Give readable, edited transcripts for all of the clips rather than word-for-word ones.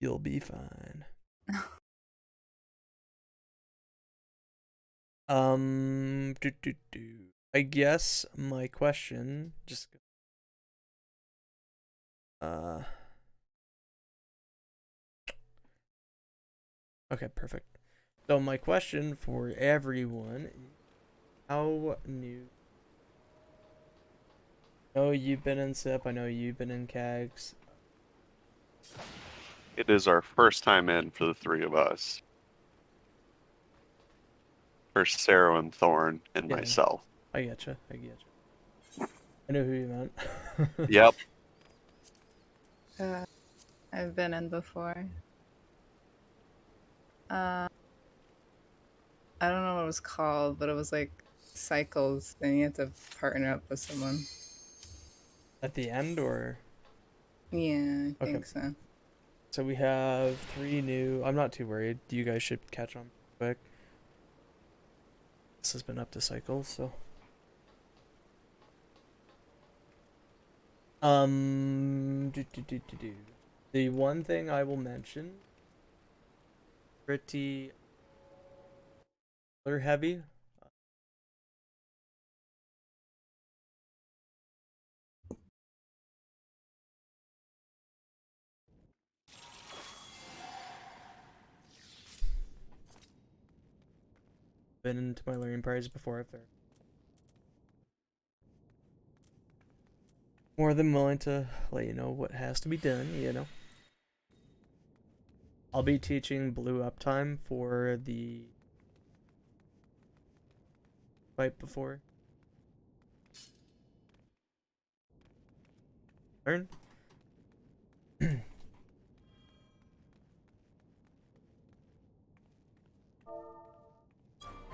You'll be fine. I guess my question just okay, perfect. So my question for everyone is how new I know you've been in SIP, I know you've been in CAGs. It is our first time in for the three of us. For Sarah and Thorn and Yeah, myself. I getcha. I know who you meant. Yep. I've been in before. I don't know what it was called, but it was like cycles, and you had to partner up with someone. At the end, or? Yeah, I Okay. think so. So we have 3 new. I'm not too worried. You guys should catch on quick. This has been up to cycles, so. The one thing I will mention, pretty heavy. Been into my learning parties before if they're more than willing to let you know what has to be done, you know. I'll be teaching blue uptime for the fight before. Learn.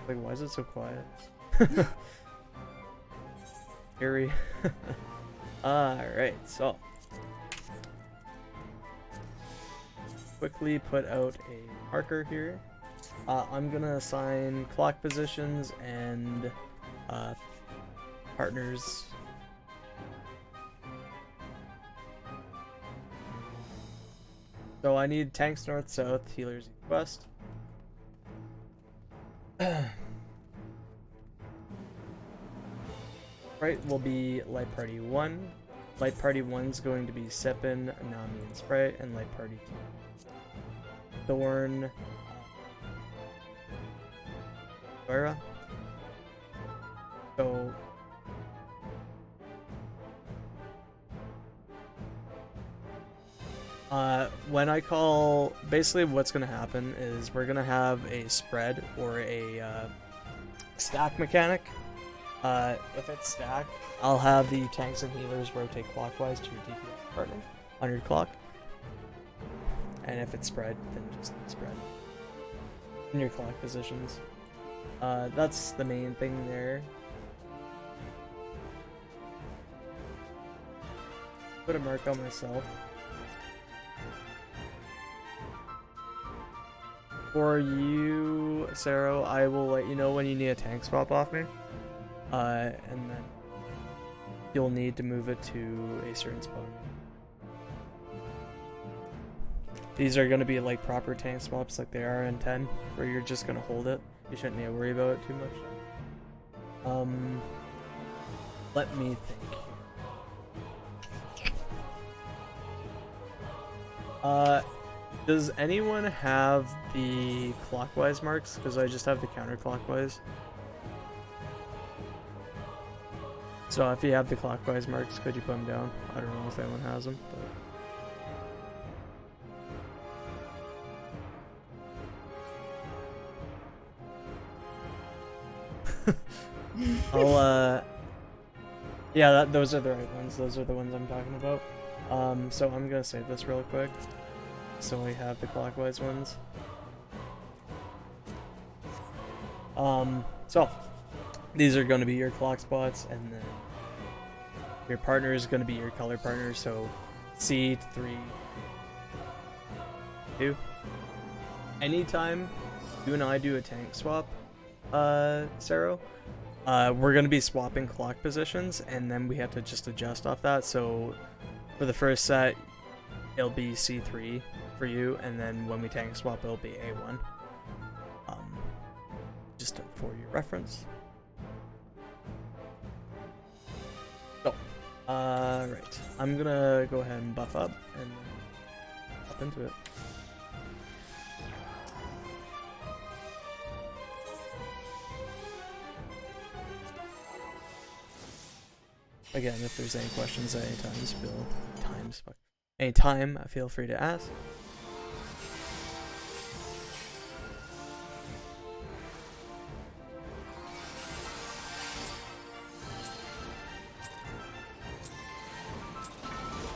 Like, why is it so quiet? Scary. Alright, so. Quickly put out a marker here. I'm gonna assign clock positions and partners. So I need tanks north, south, healers east, west. Right will be light party 1. Light party 1's going to be Sippin, Nami, and Sprite, and light party 2. Thorn, Vera. So when I call, basically what's gonna happen is we're gonna have a spread or a stack mechanic. If it's stacked, I'll have the tanks and healers rotate clockwise to your DPS partner on your clock. And if it's spread, then just spread in your clock positions. That's the main thing there. Put a mark on myself. For you, Sarah, I will let you know when you need a tank swap off me. And then you'll need to move it to a certain spot. These are going to be like proper tank swaps like they are in 10, where you're just going to hold it. You shouldn't need to worry about it too much. Let me think here. Does anyone have the clockwise marks? Because I just have the counterclockwise. So if you have the clockwise marks, could you put them down? I don't know if anyone has them, but yeah, those are the right ones. Those are the ones I'm talking about. So I'm gonna save this real quick. So we have the clockwise ones. So these are going to be your clock spots, and then your partner is going to be your color partner. So C3, 2. Anytime you and I do a tank swap, Sarah, we're going to be swapping clock positions, and then we have to just adjust off that. So for the first set, it'll be C3 for you, and then when we tank swap, it'll be A1. Just for your reference. So, right. I'm gonna go ahead and buff up and hop into it. Again, if there's any questions at any time, feel free to ask.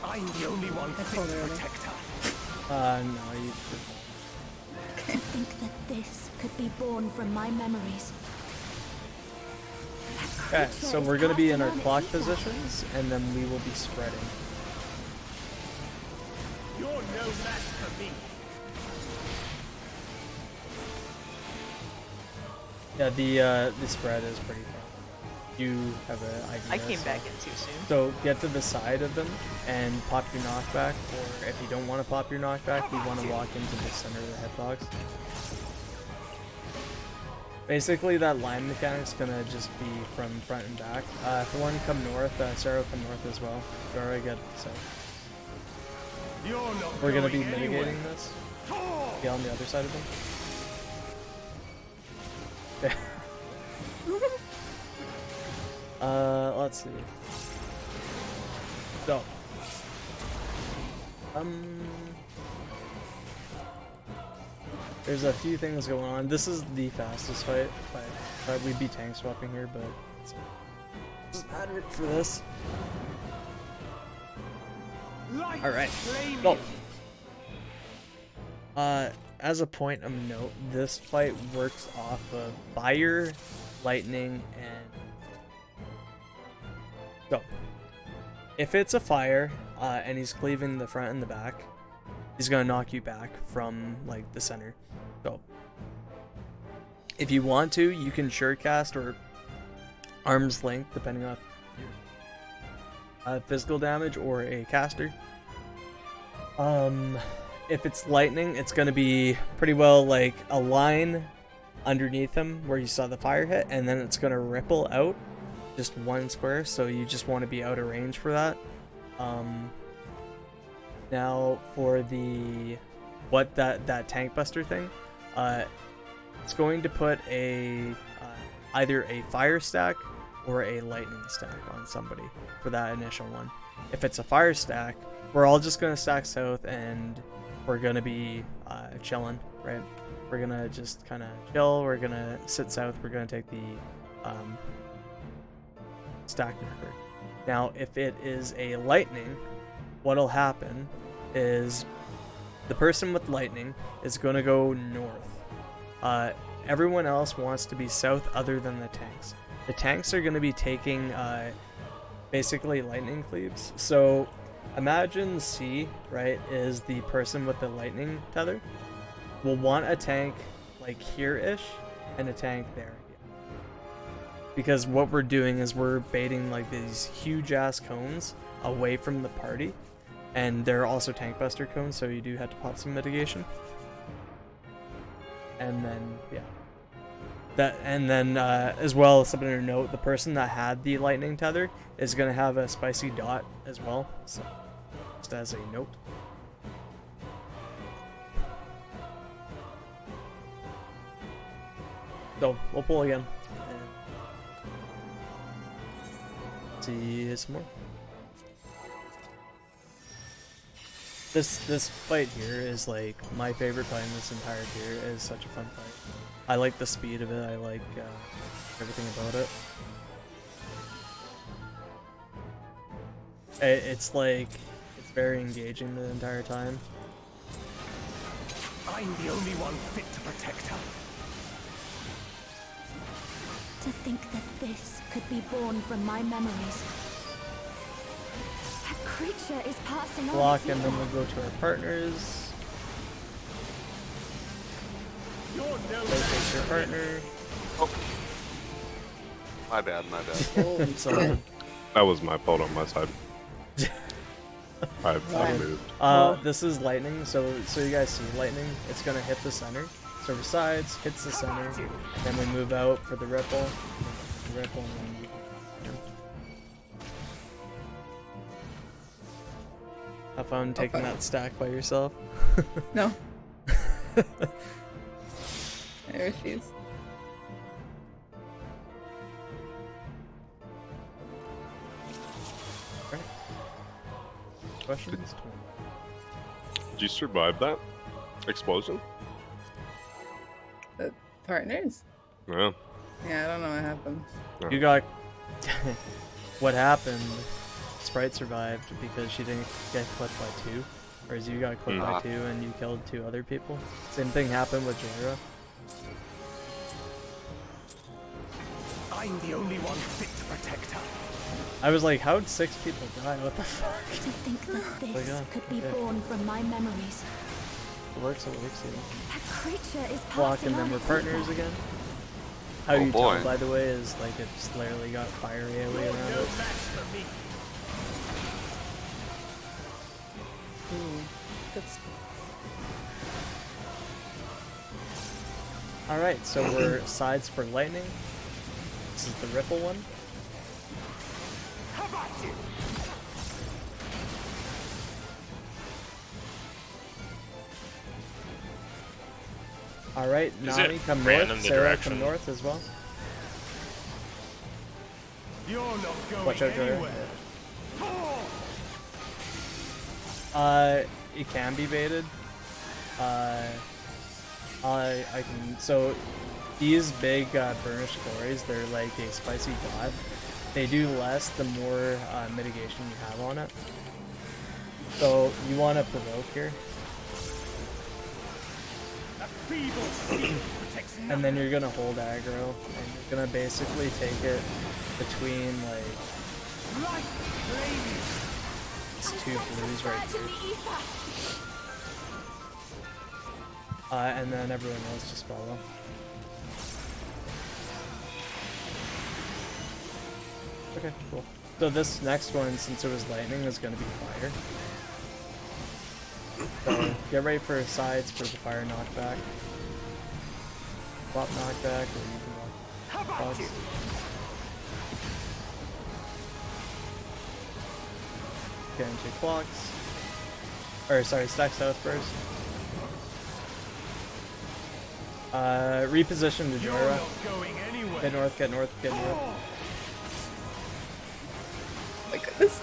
I'm the only one fit to protect her. No, you. To think that this could be born from my memories. Okay, so we're gonna be in our clock positions, and then we will be spreading. You're no match for me. Yeah, the spread is pretty fun. You have an idea. I came back in too soon. So get to the side of them and pop your knockback, or if you don't want to pop your knockback, you want to walk into the center of the hitbox. Basically, that line mechanic's gonna just be from front and back. Thorn, come north. Sarah, come north as well. Dora, get so. We're gonna be mitigating this. Get on the other side of them. Okay. Let's see. So. There's a few things going on. This is the fastest fight. We'd be tank swapping here, but it doesn't matter for this. Alright, go! As a point of note, this fight works off of fire, lightning, and... So, if it's a fire, and he's cleaving the front and the back, he's gonna knock you back from, like, the center. So, if you want to, you can sure cast or arm's length, depending on your physical damage or a caster. If it's lightning, it's gonna be pretty well like a line underneath him where you saw the fire hit, and then it's gonna ripple out just one square, so you just want to be out of range for that. Now for the that tank buster thing, it's going to put a either a fire stack or a lightning stack on somebody for that initial one. If it's a fire stack, we're all just gonna stack south and we're gonna be chilling, right? We're gonna just kind of chill. We're gonna sit south. We're gonna take the stack marker. Now, if it is a lightning, what'll happen is the person with lightning is gonna go north. Everyone else wants to be south other than the tanks. The tanks are gonna be taking basically lightning cleaves. So imagine C, right, is the person with the lightning tether. We'll want a tank like here-ish and a tank there. Because what we're doing is we're baiting like these huge ass cones away from the party, and they're also tank buster cones, so you do have to pop some mitigation. And then as well, something to note: the person that had the lightning tether is gonna have a spicy dot as well. So just as a note. So we'll pull again. See some more. This fight here is like my favorite fight in this entire tier. It is such a fun fight. I like the speed of it. I like everything about it. It's like it's very engaging the entire time. I'm the only one fit to protect her. To think that this could be born from my memories. That creature is passing on. Block, and then we'll go to our partners. Rotate your partner. Oh. My bad. So That was my fault on my side. I've Why? moved. This is lightning, so you guys see lightning. It's gonna hit the center. So for sides, hits the center. Then we move out for the ripple. The ripple and then have fun taking that stack by yourself. No. I refuse. Questions? Did you survive that explosion? The partners? No. Yeah, I don't know what happened. You got what happened? Sprite survived because she didn't get clipped by 2, whereas you got clipped by 2 and you killed 2 other people. Same thing happened with Jera. I'm the only one fit to protect her. I was like, how'd 6 people die? What the fuck? To think that this yeah, could be okay. born from my memories. It works, yeah. That creature is Block passing and then on we're its partners evil. again. How Oh, you boy. tell, by the way, is like it's literally got fire AoE around No it. match for me. That's Alright, so we're sides for lightning. This is the ripple one. How about you? Alright, Is Nani it come random north, the Sarah direction? come north as well. You're not going Watch out, Jera. anywhere. It can be baited. I can, so these big burnished glories, they're like a spicy dot. They do less the more mitigation you have on it. So you want to provoke here, A feeble shield protects and then you're gonna hold aggro, and you're gonna basically take it between like light flaming. these 2 blues right here. And then everyone else just follow. Okay, cool. So this next one, since it was lightning, is going to be fire. So get ready for sides for the fire knockback. Swap knockback, or you can How walk about box. you? Get into clocks. Or sorry, stack south first. Reposition to You're Jora. not going anywhere. Get north, get north, get north. oh my goodness.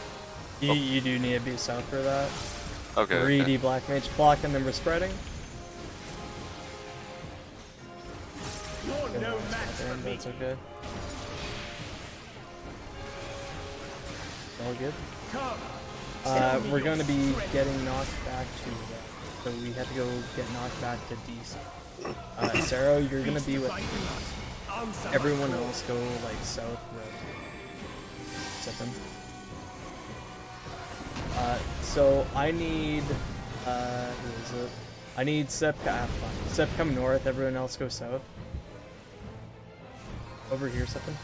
You do need to be south for that. Okay. Greedy black mage block, and then we're spreading. You're Good, no that's match not for there, me. that's okay. All good. Come. Show me We're your going to be strength. getting knocked back to so we have to go get knocked back to D. Sarah, you're going to be with Answer my everyone call. else. Go like south road. Sippin'. So I need who is it? I need Sip. Sip come north. Everyone else go south. Over here, Sippin'.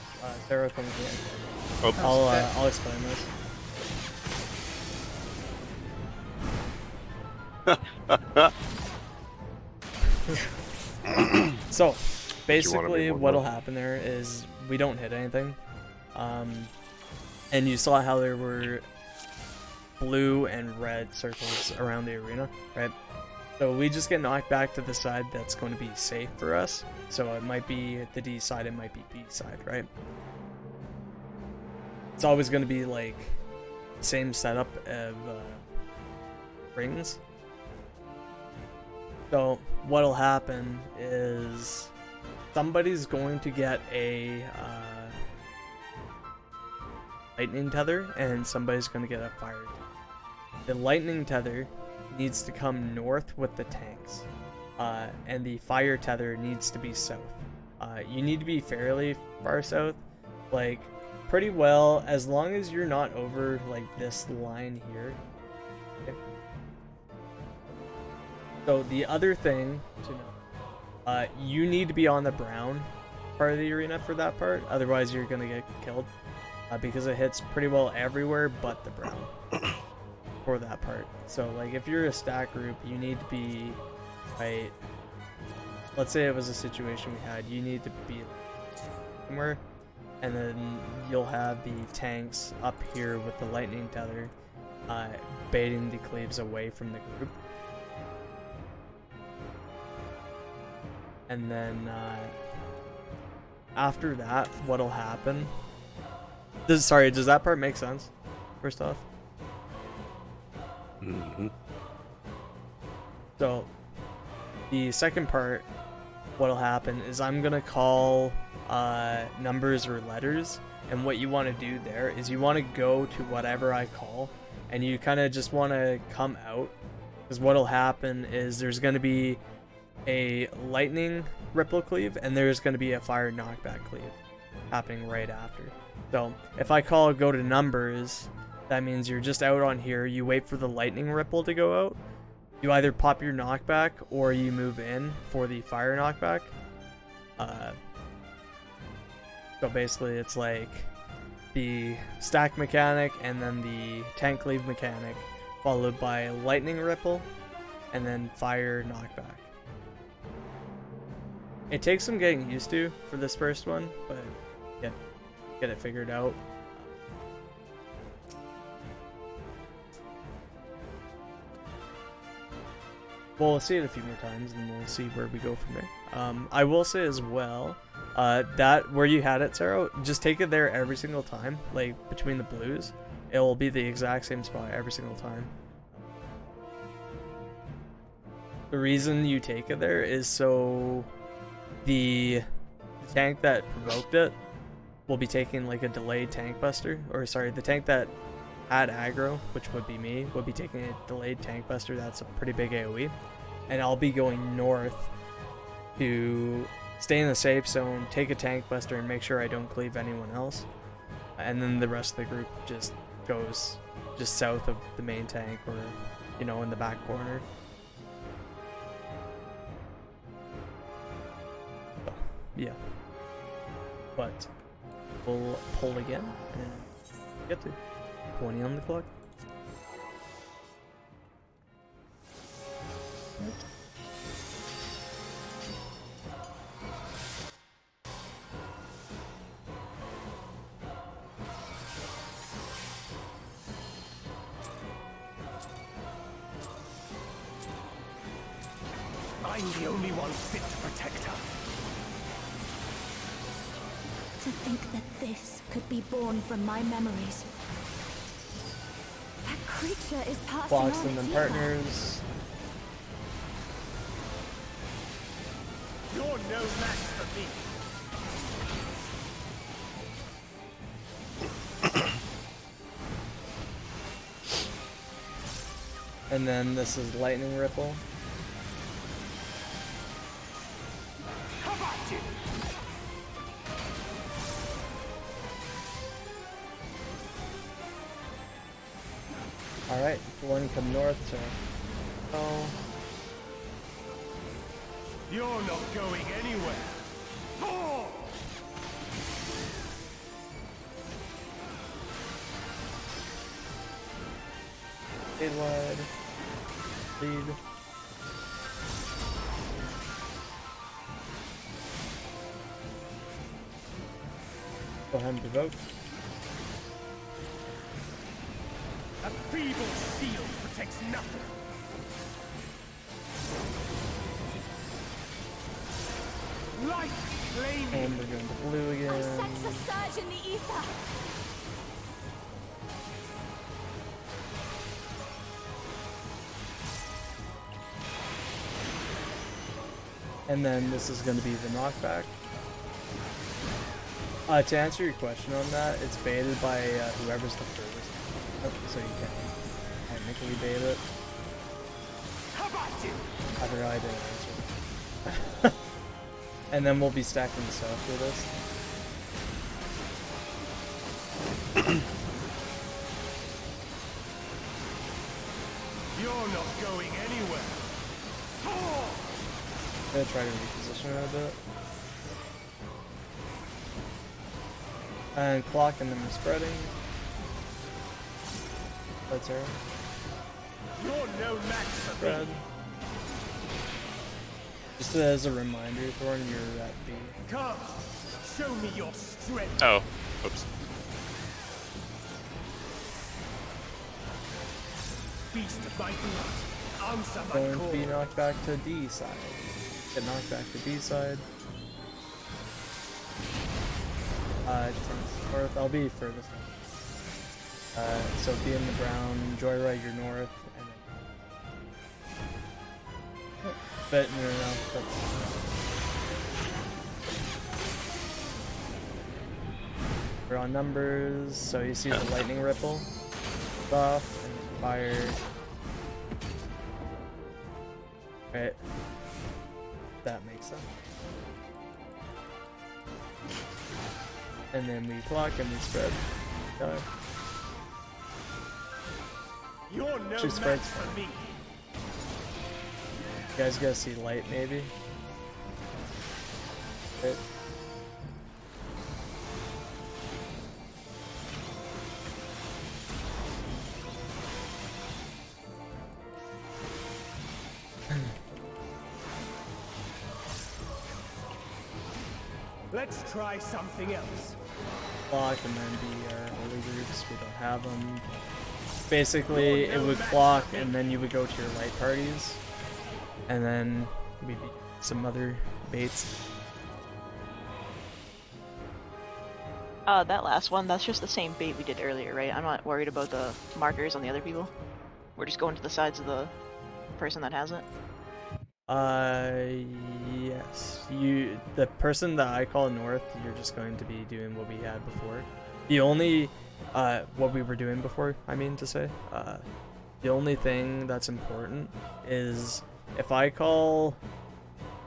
Sarah, come here. Oh, I'll explain this. So, basically, one what'll more? happen there is we don't hit anything. And you saw how there were blue and red circles around the arena, right? So we just get knocked back to the side that's going to be safe for us. So it might be the D side, it might be B side, right? It's always going to be like same setup of rings. So what'll happen is somebody's going to get a lightning tether, and somebody's going to get a fire tether. The lightning tether needs to come north with the tanks, and the fire tether needs to be south. You need to be fairly far south, like pretty well, as long as you're not over like this line here. Okay. So the other thing to know, you need to be on the brown part of the arena for that part, otherwise you're gonna get killed, because it hits pretty well everywhere but the brown for that part. So like if you're a stack group, you need to be right. Let's say it was a situation we had. You need to be somewhere, and then you'll have the tanks up here with the lightning tether, baiting the cleaves away from the group. And then after that, what'll happen? Sorry, does that part make sense? First off. So the second part, what'll happen is I'm gonna call numbers or letters, and what you want to do there is you want to go to whatever I call, and you kind of just want to come out, because what'll happen is there's going to be a lightning ripple cleave and there's going to be a fire knockback cleave happening right after. So if I call go to numbers, that means you're just out on here, you wait for the lightning ripple to go out, you either pop your knockback or you move in for the fire knockback. So basically it's like the stack mechanic and then the tank cleave mechanic, followed by lightning ripple and then fire knockback. It takes some getting used to for this first one, but get it figured out. We'll see it a few more times and we'll see where we go from there. I will say as well, that where you had it, Sarah, just take it there every single time, like between the blues. It will be the exact same spot every single time. The reason you take it there is so the tank that provoked it will be taking like a delayed tank buster, or sorry, the tank that had aggro, which would be me, would be taking a delayed tank buster. That's a pretty big AoE, and I'll be going north to stay in the safe zone, take a tank buster, and make sure I don't cleave anyone else, and then the rest of the group just goes just south of the main tank, or you know, in the back corner. So, yeah, but we'll pull again and get to 20 on the clock. I'm the only one fit to protect her. To think that this could be born from my memories. That creature is passing Clocks on and then its partners. You're no match for me. And then this is lightning ripple. How about you? Alright, one come north, so. Oh. You're not going anywhere. Oh! Fade wide. Lead. Go ahead and provoke. A feeble shield protects nothing. Light flaming. And we're going to blue I again. sense a surge in the ether. And then this is going to be the knockback. To answer your question on that, it's baited by whoever's the furthest. So you can technically bait it. How about you? I forgot I didn't answer. And then we'll be stacking this after this. You're not going anywhere. Oh! I'm gonna try to reposition it a bit. And clock, and then we're spreading. That's her. You're no match for me. spread. Just as a reminder, Thorn, you're at B. Come, show me your strength. Oh, oops. Beast of my blood, answer my Going to call. be knocked back to D side. Get knocked back to B side. Tenth north. I'll be furthest. So be in the brown. Joyride, you're north, and then. But no. That's. We're on numbers, so you see the lightning ripple off and fire. Right. That makes sense. And then we block and we spread. You're no She match spreads. for me. You guys gotta see light maybe. Right. Let's try something else. Block and then be our holy groups. We don't have them. Basically, it would clock and then you would go to your light parties. And then we'd be some other baits. That last one, that's just the same bait we did earlier, right? I'm not worried about the markers on the other people. We're just going to the sides of the person that has it. Yes. The person that I call north, you're just going to be doing what we had before. The only, what we were doing before, I mean to say. The only thing that's important is if I call,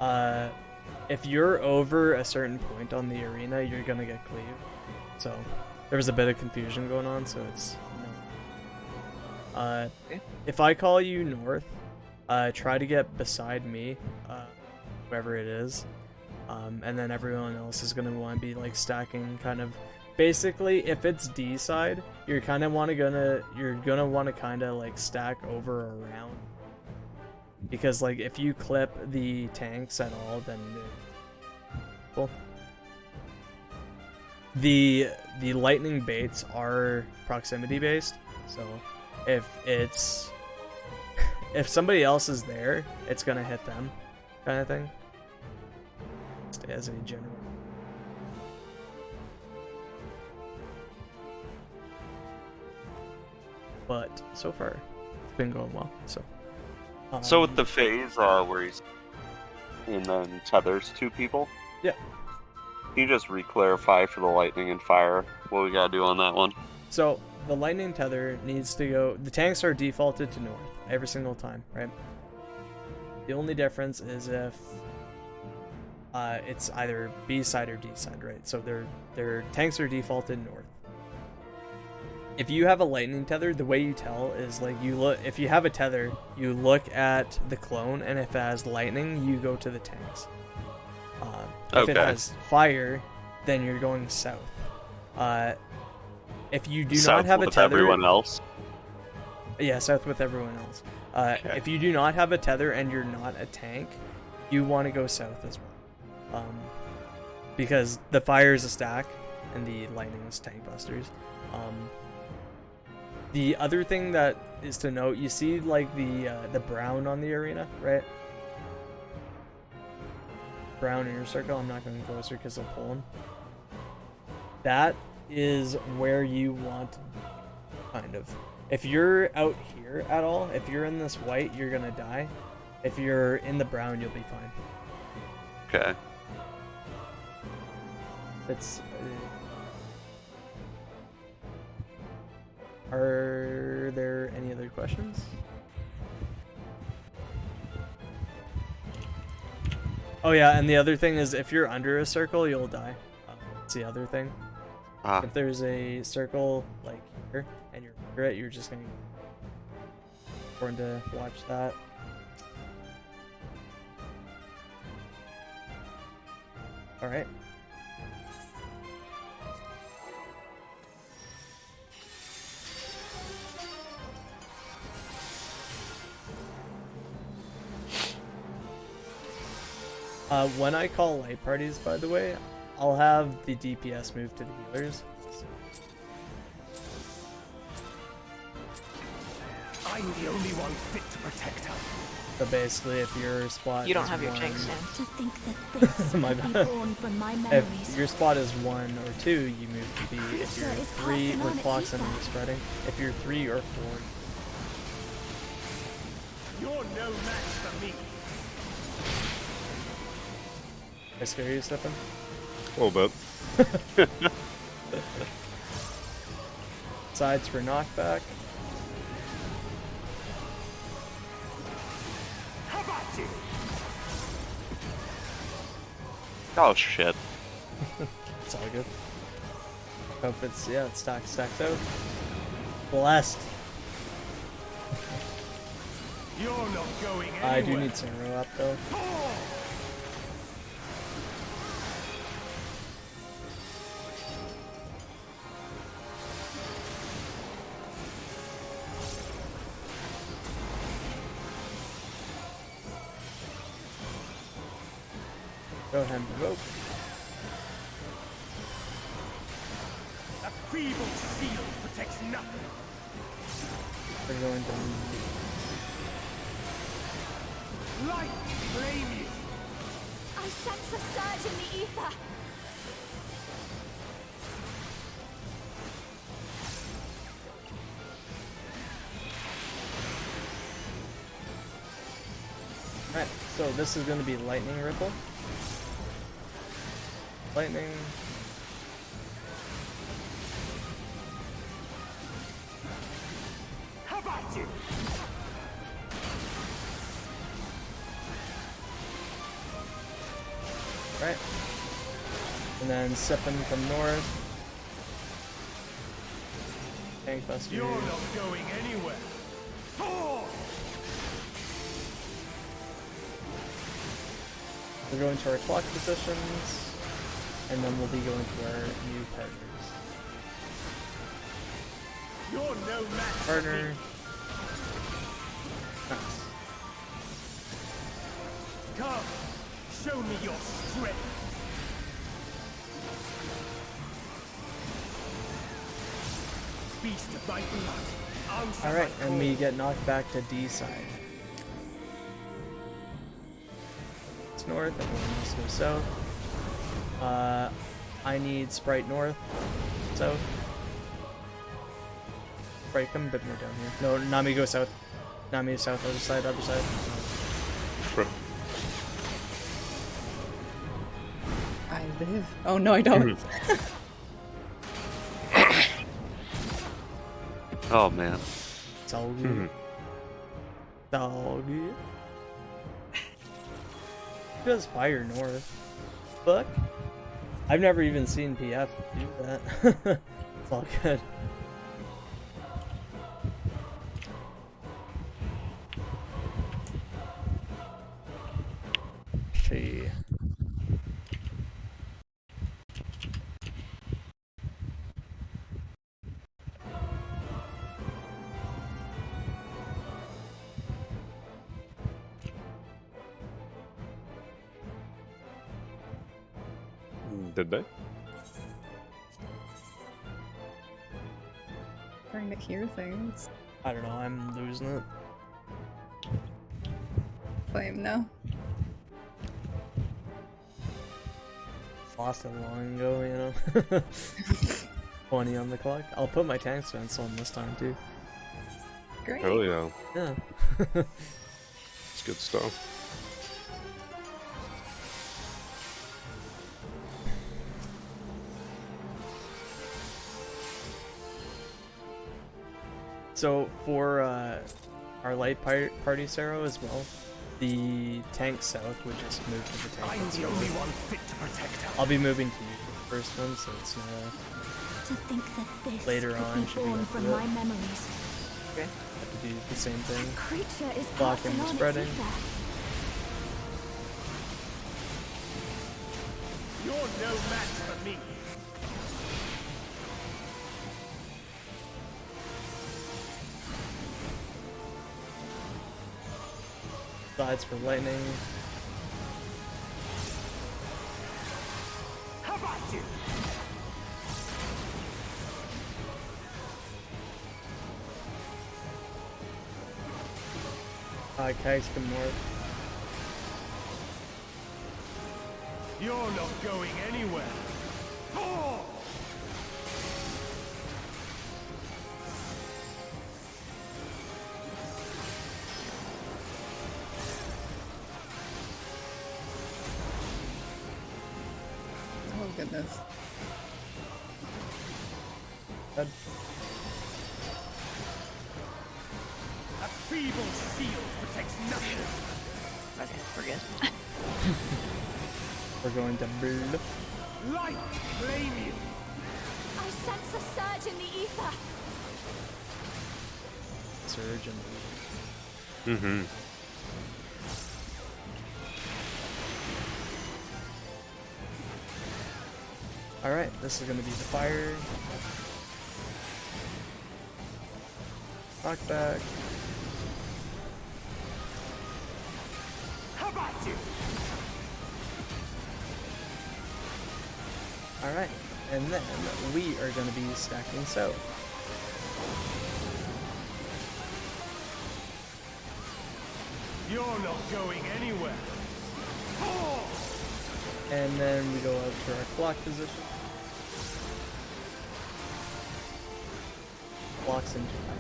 if you're over a certain point on the arena, you're gonna get cleaved. So, there was a bit of confusion going on, so it's, no. Okay. If I call you north, try to get beside me, whoever it is, and then everyone else is gonna want to be like stacking kind of. Basically, if it's D side, you're gonna want to kind of like stack over or around, because like if you clip the tanks at all, then well, the lightning baits are proximity based, so if somebody else is there, it's gonna hit them, kind of thing. Just as a general. But so far, it's been going well. So. So with the phase where he's and then tethers two people. Yeah. Can you just re-clarify for the lightning and fire what we gotta do on that one? So the lightning tether needs to go. The tanks are defaulted to north every single time, right? The only difference is if it's either B side or D side, right? So their tanks are defaulted north. If you have a lightning tether, the way you tell is like you look. If you have a tether, you look at the clone, and if it has lightning, you go to the tanks. If it Okay. has fire, then you're going south. If you do South not have a with tether, everyone else. yeah, south with everyone else. Okay. If you do not have a tether and you're not a tank, you want to go south as well, because the fire is a stack and the lightning is tank busters. The other thing that is to note, you see like the brown on the arena, right? Brown inner circle. I'm not going closer because I'll pull him. That is where you want, kind of. If you're out here at all, if you're in this white, you're gonna die. If you're in the brown, you'll be fine. Okay. It's. Are there any other questions? Oh yeah, and the other thing is if you're under a circle, you'll die. That's the other thing. If there's a circle like here and you're under it, you're just gonna. Important to watch that. All right. When I call light parties, by the way, I'll have the DPS move to the healers. I'm the only one fit to protect her. So basically, if your spot You don't is have your one, jinx in. To think that this My could be bad. born from my if memories. your spot is 1 or 2, you move to B. If you're Creature is 3, passing we're on its clocks and ether. we're spreading. If you're 3 or 4, You're no match for me. I scare you, Stefan? A little bit. Sides for knockback. How about you? Oh shit. It's all good. Hope it's, yeah, it stacks out. Blessed. You're not going anywhere. I do need Zero up though. Go ahead and provoke. A feeble shield protects nothing. We're going to Light flame you. I sense a surge in the ether. Alright, so this is going to be Lightning Ripple. Lightning. How about you? Right. And then Sippin from north. Tank Buster. You're not going anywhere. We're going to our clock positions. And then we'll be going to our new partners. You're no match for Partner. me. Nice. Come, show me your strength. Beast of my blood. Answer Alright, my and we call. get knocked back to D side. It's north, everyone else goes south. I need Sprite north, south. Sprite, come a bit more down here. No, Nami go south. Nami south, other side, other side. Sure. I live. Oh no, I don't. Oh man. It's all good. It's all good. Who does fire north? Fuck. I've never even seen PF do that. It's all good. She. Did they? Trying to hear things. I don't know, I'm losing it. Flame, no. Lost it long ago, you know? 20 on the clock. I'll put my tank defense on this time too. Great. Hell yeah. Yeah. It's good stuff. So for our light party Sero as well, the tank south would just move to the tank. I'm the only one fit to protect her. I'll be moving to you for the first one, so it's To think that this Later could on, be should we born go from through my it? memories. Okay. have to do the same thing. Creature is Blocking passing the on spreading. its ether. You're no match for me. Sides for lightning. kegs can morph. You're not going anywhere. Oh! Oh goodness. Dead. A feeble shield protects nothing. Okay, we're good. We're going to blue. Light claim you. I sense a surge in the ether. Surge and Mm-hmm. Alright, this is gonna be the fire. Knockback. How about you? Alright, and then we are gonna be stacking so. You're not going anywhere. Oh! And then we go up to our clock position. Blocks into fire.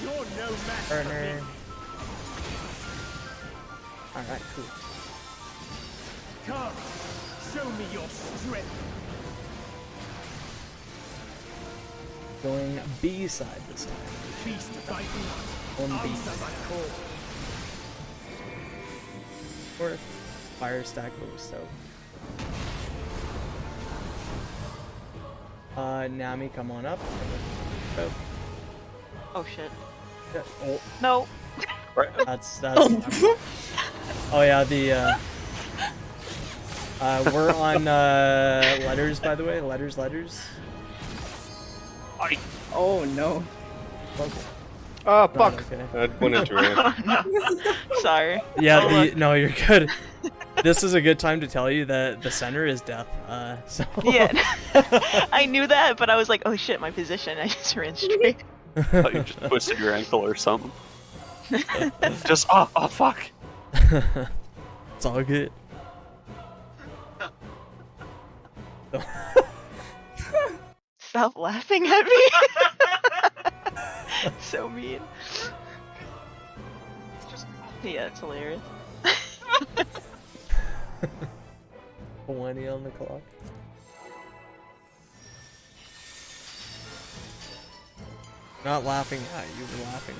You're no match for Burner. me. Alright, cool. Come, show me your strength. Going B side this time. Feast thy blood. On B. Answer my call. Or fire stack boost, so. Nami, come on up. Oh, Oh shit. yeah, oh, No. that's. Oh yeah, the. We're on letters, by the way. Letters. Oh no. Okay. Ah, Not fuck! okay. I went into it. Oh no. Sorry. Yeah, Oh, no, you're good. This is a good time to tell you that the center is death. So. Yeah. I knew that, but I was like, oh shit, my position. I just ran straight. I thought you just twisted your ankle or something. Just oh fuck. It's all good. Stop laughing at me. So mean. Yeah, it's hilarious. 20 on the clock. Not laughing at you, we're laughing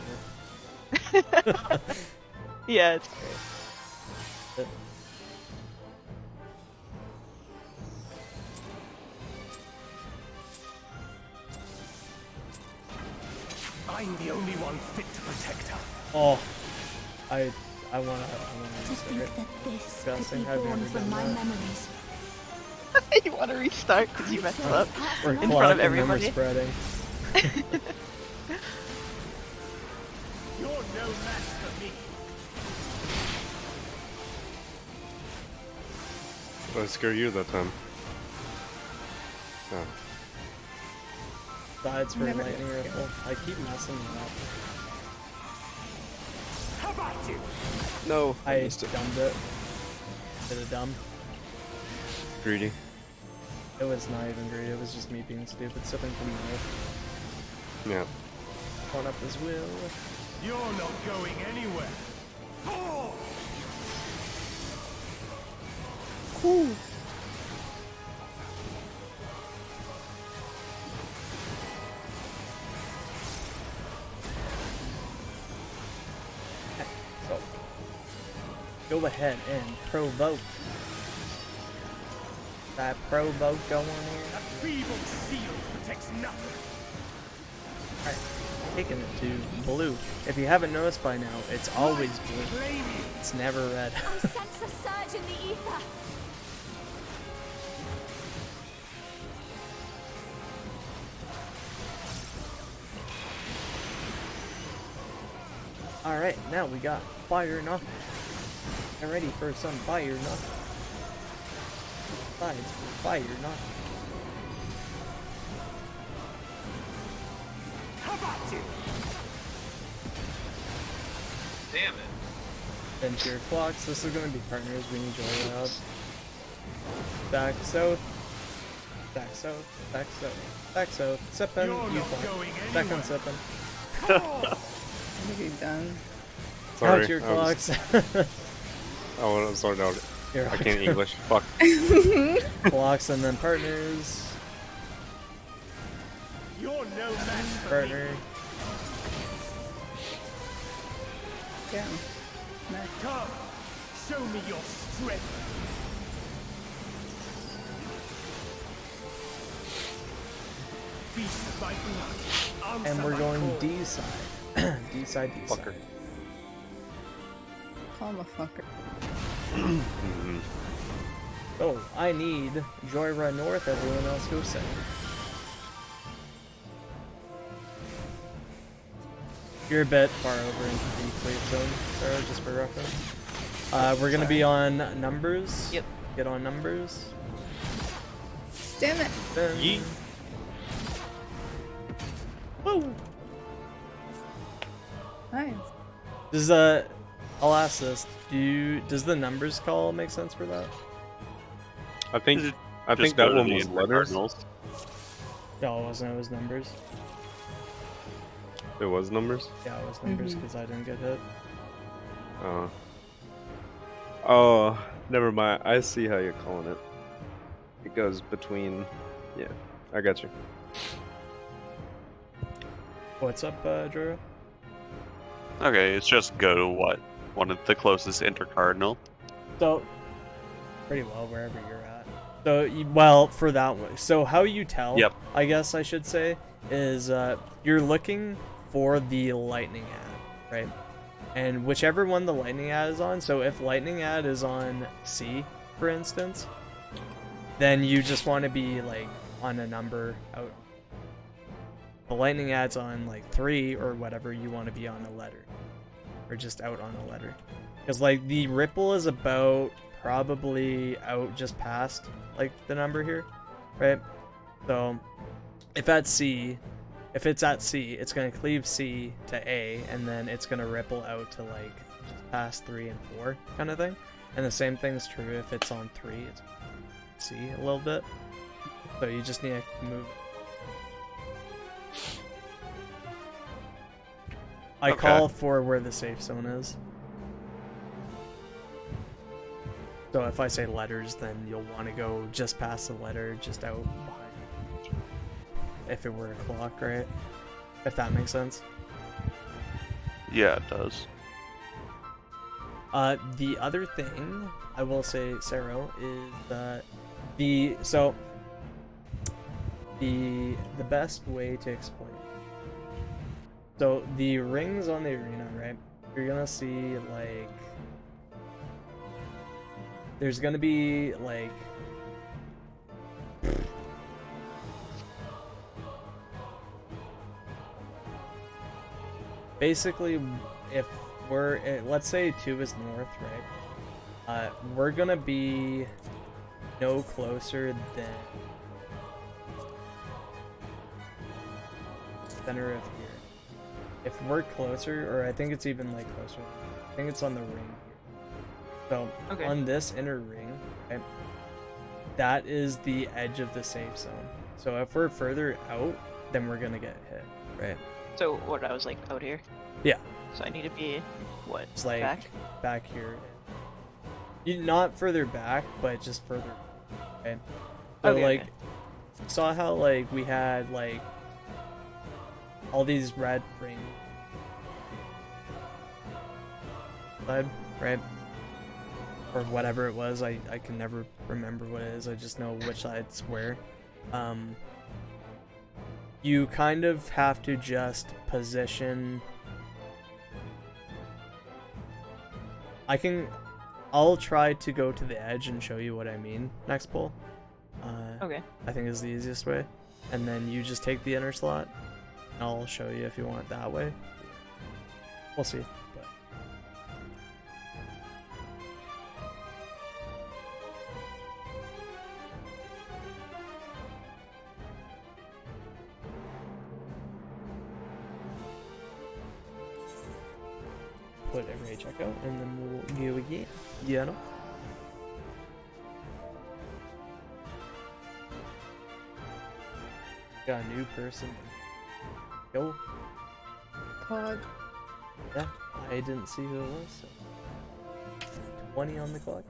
with. Yeah, it's great. I'm the only one fit to protect her. Oh, I wanna To use think it. that this Disgusting. could I've be born never from done my that. memories. You want to restart because you messed up We're in front of collecting and we're everybody. spreading. You're no match for me. I scare you that time. Oh. Sides for Never lightning get rifle. I keep messing it up. How about you? No, I missed it. dumbed it. Did it dumb? Greedy. It was not even great. It was just me being stupid. Sipping from the milk. Yeah. Going up his will. You're not going anywhere. Oh! So, go ahead and provoke. That provoke going A here. feeble shield protects nothing. Alright, taking it to blue. If you haven't noticed by now, it's always blue. Claim you. It's never red. I sense a surge in the ether. Alright, now we got fire knock. Get ready for some fire knock. Sides for fire knock. How about you? Damn it. Then to your clocks. This is gonna be partners. We need Joy out. Back south. Back south. Back south. Back south. Sippin'. You're You not fine. going Back on anywhere. sippin'. I think you're done. Sorry. Out to your I was- clocks. Oh, I'm sorry. No, You're I can't English. Fuck. Clocks and then partners. You're no match for me. Partner. Yeah. Nice. Come, show me your strength. Feast my blood. And Answer we're my going call. D side. D side, D side. Fucker. Call him a fucker. Mhm. Oh, I need Joy run north, everyone else go south. You're a bit far over into the cleave zone, Sarah, just for reference. We're gonna be on numbers. Yep. Get on numbers. Damn it! Then... Yeet. Woo! Nice. Does I'll ask this. Does the numbers call make sense for that? I think Is it I Just think that go to one the was letters. Cardinals. No, it wasn't. It was numbers. It was numbers. Yeah, it was numbers because I didn't get hit. Oh, never mind. I see how you're calling it. It goes between. Yeah, I got you. What's up, Joro? Okay, it's just go to what? One of the closest intercardinal. So, pretty well wherever you're at. So, well, for that one. So, how you tell, Yep. I guess I should say, is you're looking for the lightning ad, right? And whichever one the lightning ad is on, so if lightning ad is on C, for instance, then you just want to be, like, on a number out. The lightning ad's on, like, 3 or whatever, you want to be on a letter. Or just out on a letter. Because, like, the ripple is about probably out just past, like, the number here, right? So, if it's at C, it's going to cleave C to A, and then it's going to ripple out to, like, just past 3 and 4 kind of thing. And the same thing's true if it's on 3, it's C a little bit. So you just need to move. I Okay. call for where the safe zone is. So if I say letters, then you'll want to go just past the letter, just out behind. If it were a clock, right? If that makes sense. Yeah, it does. The other thing I will say, Sarah, is that the best way to explain. So the rings on the arena, right? You're gonna see like there's gonna be like basically if we're let's say 2 is north, right? We're gonna be no closer than center of here. If we're closer, or I think it's even like closer, I think it's on the ring here. So Okay. on this inner ring, right, that is the edge of the safe zone. So if we're further out, then we're gonna get hit, right? So what, I was like out here? Yeah. So I need to be what? It's like Back? here. You not further back, but just further. Okay. So Okay, like, okay. saw how like we had like all these red rings, right? Or whatever it was. I can never remember what it is. I just know which side's where. You kind of have to just position. I'll try to go to the edge and show you what I mean next pull. Okay. I think is the easiest way. And then you just take the inner slot. And I'll show you if you want it that way. We'll see. But put a raid checkout, and then we'll go again. Yeah, no? Got a new person. Go. Pod. Yeah, I didn't see who it was, so 20 on the clock.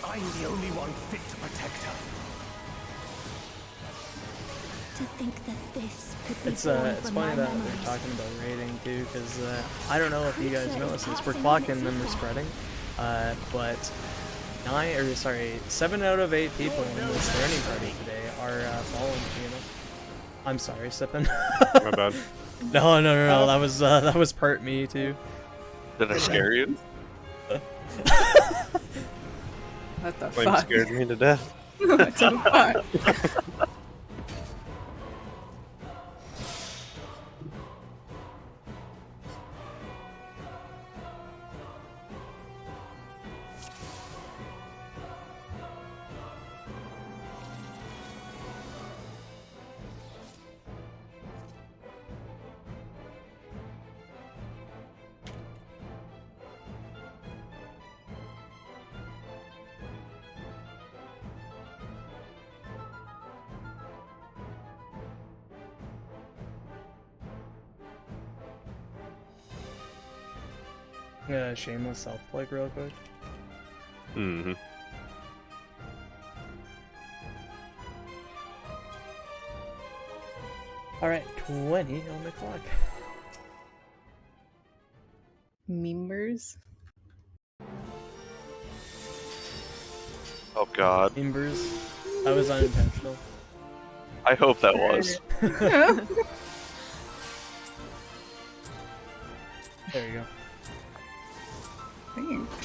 I'm the only one fit to protect her. To think that this could be It's born it's from funny my that memories. we're talking about raiding too, because I don't know if you guys noticed this. We're clocking and we're spreading, but 7 out of 8 people in this learning party today are following Fiona. I'm sorry, Sippin. My bad. No. That was part me too. Did I scare you? What the Flame fuck? scared me to death. What the fuck? Shameless self-plug real quick. Mm-hmm. Alright, 20 on the clock. Members. Oh god. Embers. That was unintentional. I hope that was. There you go. Thanks.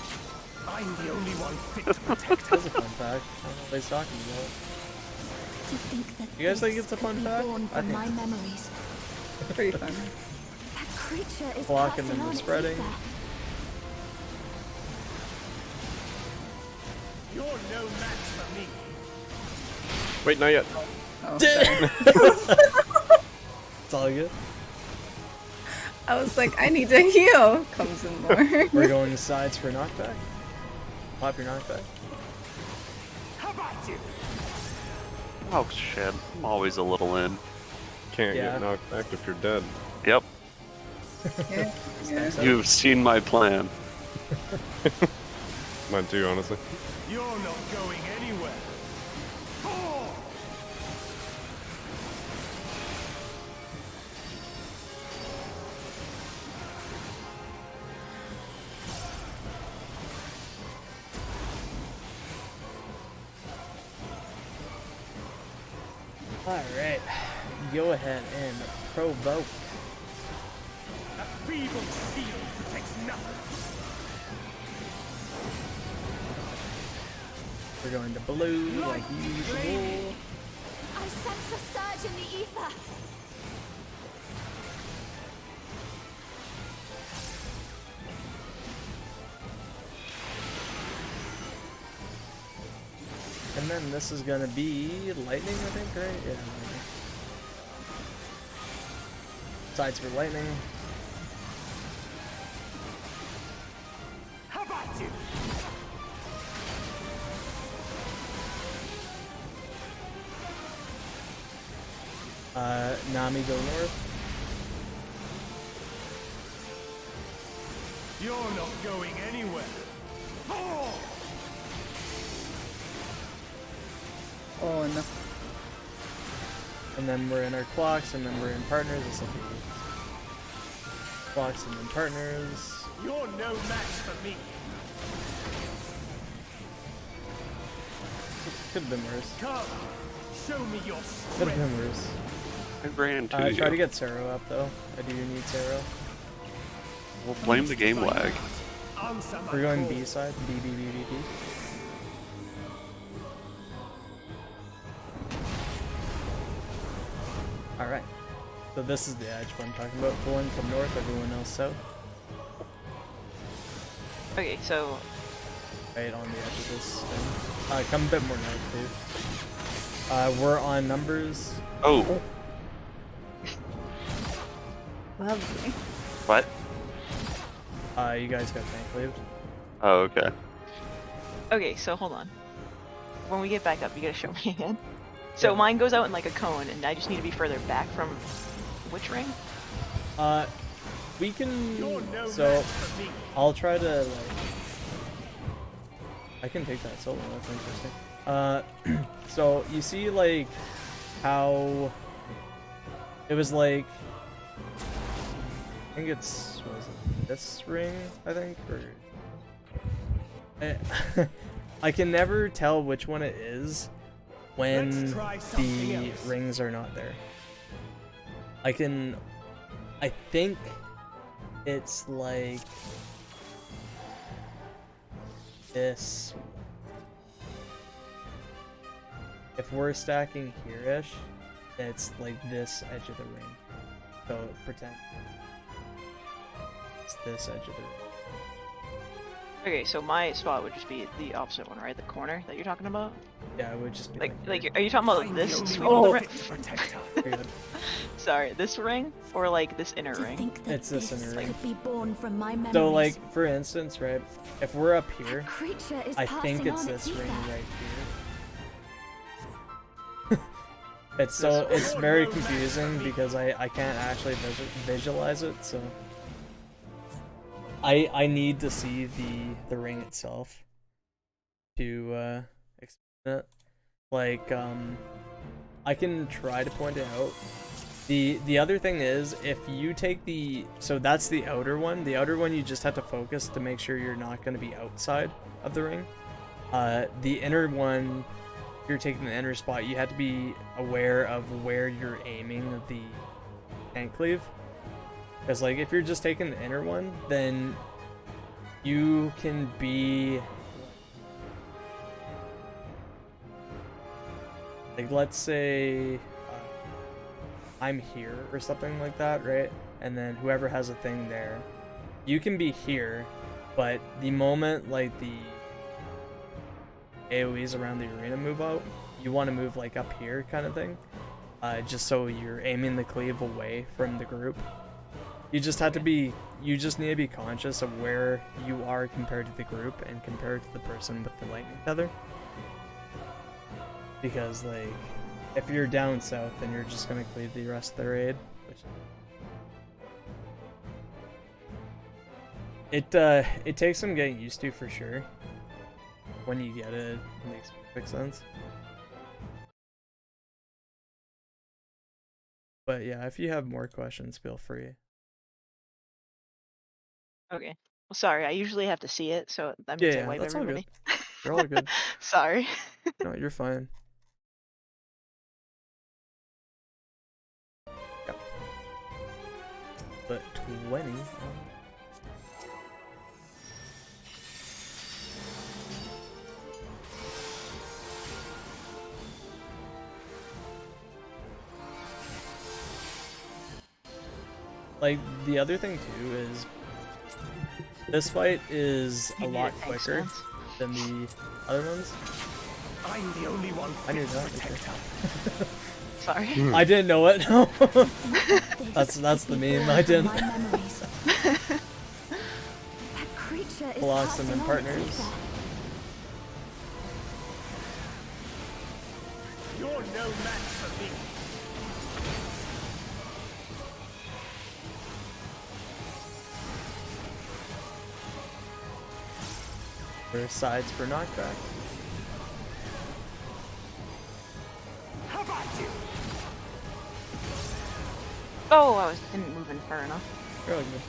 I'm the only one fit to protect her. That's a fun fact. I don't know what he's talking about. To think that You guys this think it's a could fun be fact? born I from think my memories. Pretty fun. That creature is Blocking passing and on its spreading. ether. You're no match for me. Wait, not yet. Oh, sorry. It's all good. I was like, I need to heal. Comes in more. We're going sides for knockback. Pop your knockback. How about you? Oh shit. I'm always a little in. Can't Yeah. get knocked back if you're dead. Yep. Yeah, yeah. You've seen my plan. Mine too, honestly. You're not going anywhere. Oh! Alright. Go ahead and provoke. That feeble shield protects nothing. We're going to blue like usual. I sense a surge in the ether. And then this is gonna be lightning, I think, right? Yeah, lightning. Sides for lightning. How about you? Nami go north. You're not going anywhere. Oh! Oh no. And then we're in our clocks, and then we're in partners. This will be clocks and then partners. You're no match for me. Could have been worse. Come, show me your Could have strength. been worse. I ran to Try to you. get Sero up though. I do need Sero. We'll blame the game lag. Answer my We're going call. B side. B B B B B. Alright. So this is the edge what I'm talking about. Born from north, everyone else south. Okay, so Right on the edge of this thing. Come a bit more north, dude. We're on numbers. Oh, Lovely. what? You guys got tank cleaved. Oh, okay. okay, so hold on. When we get back up, you gotta show me again. So Yeah. mine goes out in like a cone, and I just need to be further back from which ring? We can. You're no So match for me. I'll try to like. I can take that solo. That's interesting. So you see like how it was like. I think it's what is it? This ring, I think, or I can never tell which one it is when Let's try something the else. rings are not there. I think it's like this. If we're stacking here-ish, it's like this edge of the ring. So pretend it's this edge of the ring. Okay, so my spot would just be the opposite one, right? The corner that you're talking about? Yeah, it would just be Like, here. are you talking about I'm this the only sweep one of the fit ring? to protect her. You're good. Sorry, this ring or like this inner To ring? think that It's this this inner ring. could be born from my memories. So like, for instance, right, if we're up here, Creature is I passing think it's on this its ring ether. right here. It's very confusing because I can't actually visualize it, so I need to see the ring itself to explain it. Like I can try to point it out. The other thing is, if you take so that's the outer one. The outer one you just have to focus to make sure you're not going to be outside of the ring. The inner one, if you're taking the inner spot, you have to be aware of where you're aiming the tank cleave. Because like if you're just taking the inner one, then you can be like, let's say I'm here or something like that, right? And then whoever has a thing there, you can be here, but the moment like the AoEs around the arena move out, you want to move like up here kind of thing, just so you're aiming the cleave away from the group. You just have to be, you just need to be conscious of where you are compared to the group and compared to the person with the lightning tether. Because like, if you're down south, then you're just gonna cleave the rest of the raid. It takes some getting used to for sure. When you get it, it makes perfect sense. But yeah, if you have more questions, feel free. Okay. Well, sorry, I usually have to see it, so that means I Yeah, wipe that's all good. everybody. You're all good. Sorry. No, you're fine. Yep. But 20. Like, the other thing too is this fight is a You need lot tank quicker stance. than the other ones. I'm the only one I knew fit to that. protect her. Sorry. I didn't know it. No. This That's the could be meme. born I from didn't. my memories. That creature is Blossom passing and on partners. its ether. You're no match for me. For sides for knockback. How about you? Oh, I didn't move in far enough. You're all good.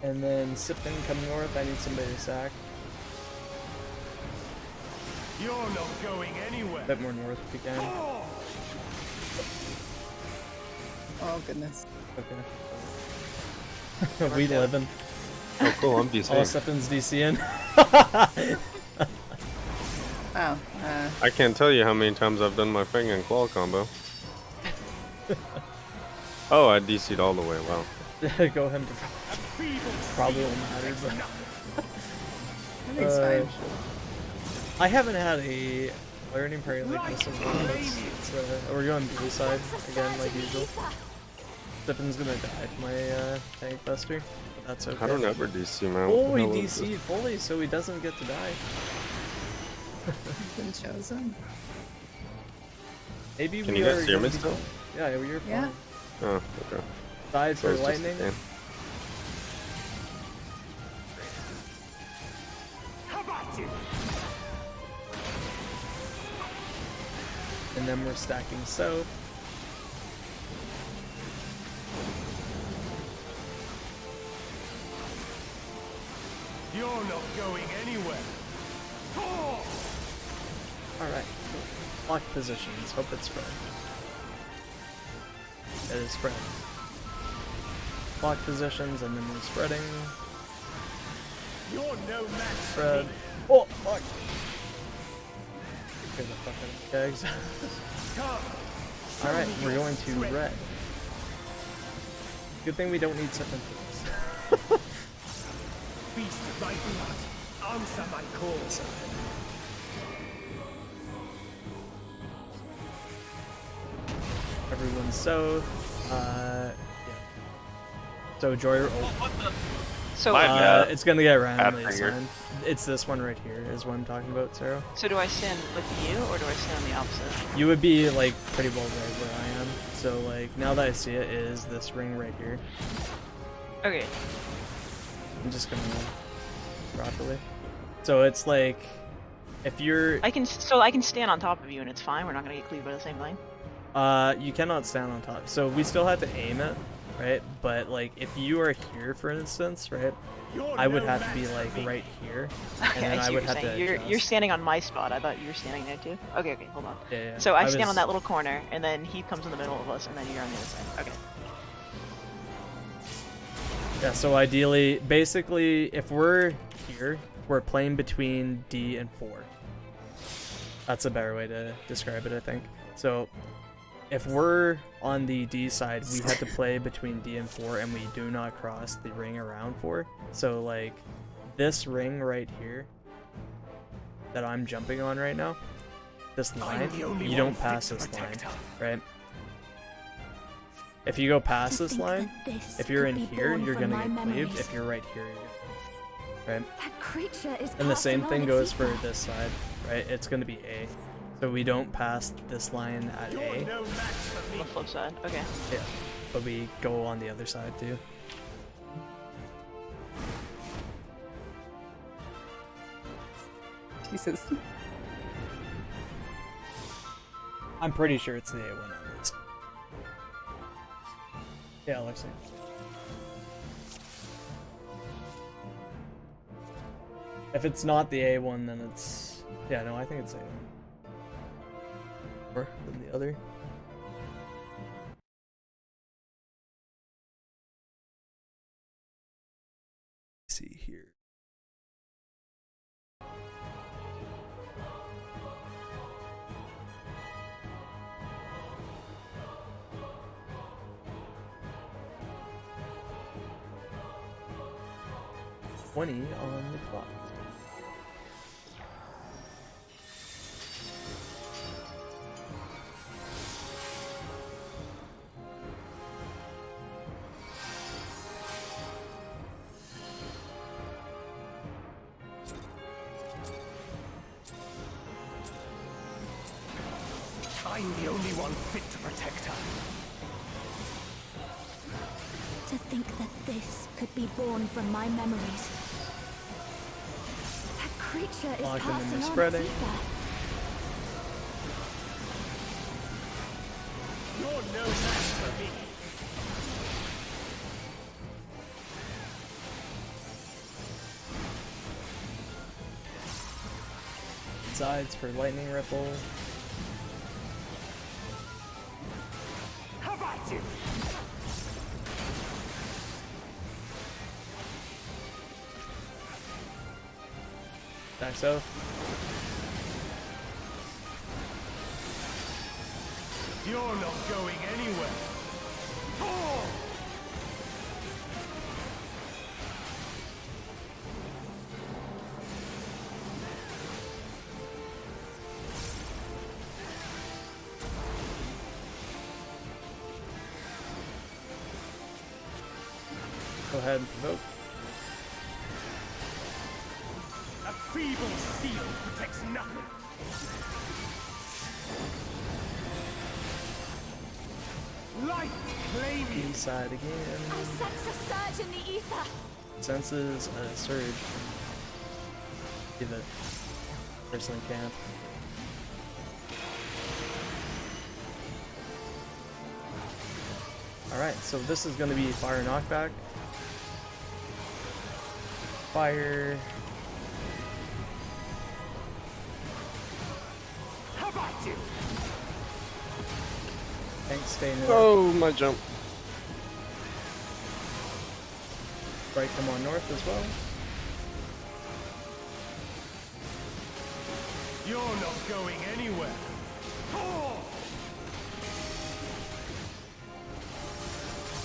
And then Sipton come north. I need somebody to sack. You're not going anywhere. A bit more north if you can. Oh! Oh goodness. Okay. We live in. Oh, cool. I'm DC. All Sipton's DCing. Wow. I can't tell you how many times I've done my finger and claw combo. Oh, I DC'd all the way. Wow. Go him to probably won't matter, but I think it's fine. I haven't had a learning party like this in a while. We're going blue side again, like usual. Zippin's gonna die to my tank buster, but that's okay. I don't ever DC, man. Oh, he What the hell is DC'd fully, so he doesn't get to die. Been chosen. Maybe Can we you guys are hear me gonna be- still? Yeah, you're fine. Yeah. Oh, okay. Sides So for it's just lightning. the same. How about you? And then we're stacking south. You're not going anywhere. Oh! Alright. Lock positions. Hope it's spread. It is spread. Lock positions and then we're spreading. You're no match for Spread. me. Oh, fuck! Get the fuck out of the kegs. Come. Alright, we're going to red. Good thing we don't need second phase. Feast my blood. Answer my call. Everyone's south. Yeah. So Joy. Oh, So, My bad. it's gonna get randomly Bad finger. assigned. It's this one right here is what I'm talking about, Sarah. so do I stand with you, or do I stand on the opposite? You would be like pretty well right where I am. So like now that I see it is this ring right here. Okay. I'm just gonna properly. So it's like if you're I can stand on top of you, and it's fine. We're not gonna get cleaved by the same thing. you cannot stand on top. So we still have to aim it, right? But like if you are here for instance, right? You're I would no have to match be for like me. right here. Okay, then I I see would what have you're to saying. You're adjust. standing on my spot. I thought you were standing there too. Okay, hold on. Yeah, yeah. So I stand was- on that little corner, and then he comes in the middle of us, and then you're on the other side. Okay. Yeah, so ideally, basically, if we're here, we're playing between D and 4. That's a better way to describe it, I think. So, if we're on the D side, we have to play between D and 4, and we do not cross the ring around 4. So, like, this ring right here that I'm jumping on right now, this line, I'm the only you one don't fit pass to this line, protect her. right? If you go past To this think line, that this if you're could in be here, born you're from gonna my get cleaved. memories. If you're right here, you're right? That creature is And the same passing thing on goes its for ether. this side, right? It's gonna be A. So we don't pass this line at You're A, no match for On me. the flip side. Okay. yeah, but we go on the other side too. Jesus. I'm pretty sure it's the A one at least. Yeah, Alexei. If it's not the A one, then it's yeah. No, I think it's A one. More than the other. See here. $20 on the clock. I'm the only one fit to protect her. To think that this could be born from my memories. That creature is Lock them in passing the on spreading. its ether. You're no match for me. Sides for lightning ripple. How about you? Back south. You're not going anywhere. Oh! Go ahead and provoke. A feeble steel protects nothing. Light claim you. B-side again. I sense a surge in the ether. Senses a surge. Give it. Personally can't. Alright, so this is going to be fire knockback. Fire. How about you? Tank stay north. Oh, my jump. Right, come on north as well. You're not going anywhere. Oh!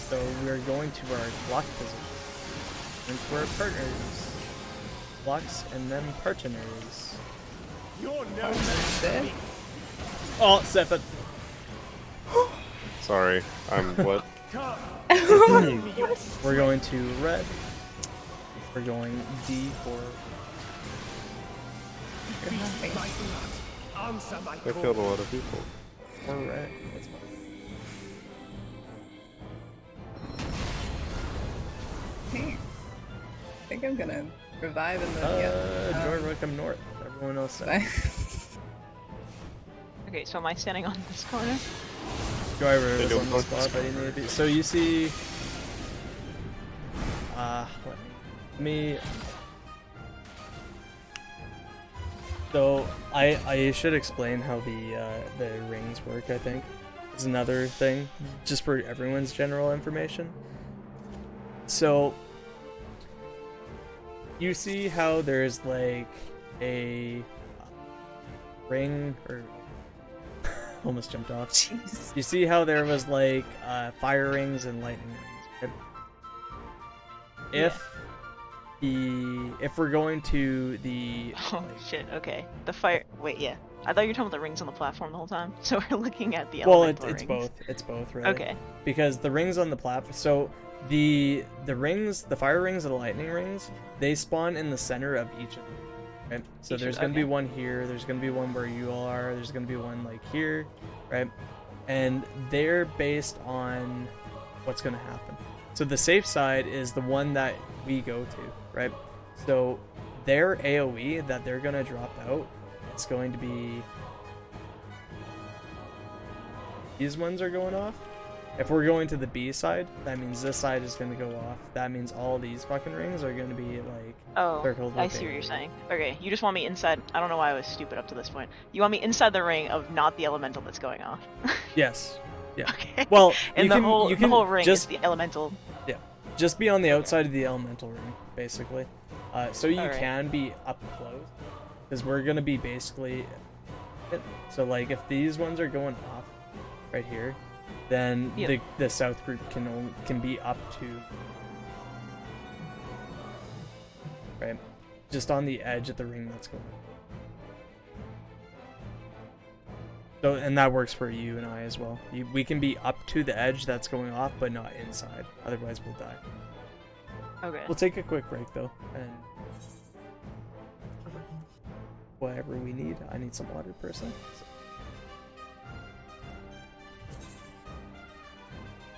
So we're going to our block position. And to our partners. Blocks and then partners. You're no That's it. Oh, Sepet. Sorry, I'm what? Come. We're going to red. We're going D for. Feast my blood. Answer my I call. killed a lot of people. For red. That's fine. I think I'm gonna revive in the Join Rookham North. Everyone else said. Okay, so am I standing on this corner? Driver is go on the north. spot that you need to be. So you see. Let me. So I should explain how the rings work. I think is another thing, just for everyone's general information. So you see how there's like a ring or almost jumped off. Jeez. You see how there was like fire rings and lightning rings, right? If we're going to the Oh shit, okay. The fire. Wait, yeah. I thought you were talking about the rings on the platform the whole time. So we're looking at the well, elemental it's rings. both. It's both, really. Okay. Because the rings on the platform. So the rings, the fire rings and the lightning rings, they spawn in the center of each of them. Right. So Each of- there's gonna be okay. one here. There's gonna be one where you all are. There's gonna be one like here, right? And they're based on what's gonna happen. So the safe side is the one that we go to, right? So their AoE that they're gonna drop out, it's going to be these ones are going off. If we're going to the B side, that means this side is gonna go off. That means all these fucking rings are gonna be like Oh, circled I with see what you're AoE. saying. Okay, you just want me inside. I don't know why I was stupid up to this point. You want me inside the ring of not the elemental that's going off. Yes. Yeah. Okay. Well, and you the can whole you the can whole ring just is the elemental. just be on the outside of the elemental ring, basically. So you Alright. can be up close, because we're gonna be basically. So like, if these ones are going off, right here, then Yep. the south group can be up to. Right, just on the edge of the ring that's going. So, and that works for you and I as well. We can be up to the edge that's going off, but not inside. Otherwise, we'll die. Okay. We'll take a quick break though, and whatever we need. I need some water, personally. So.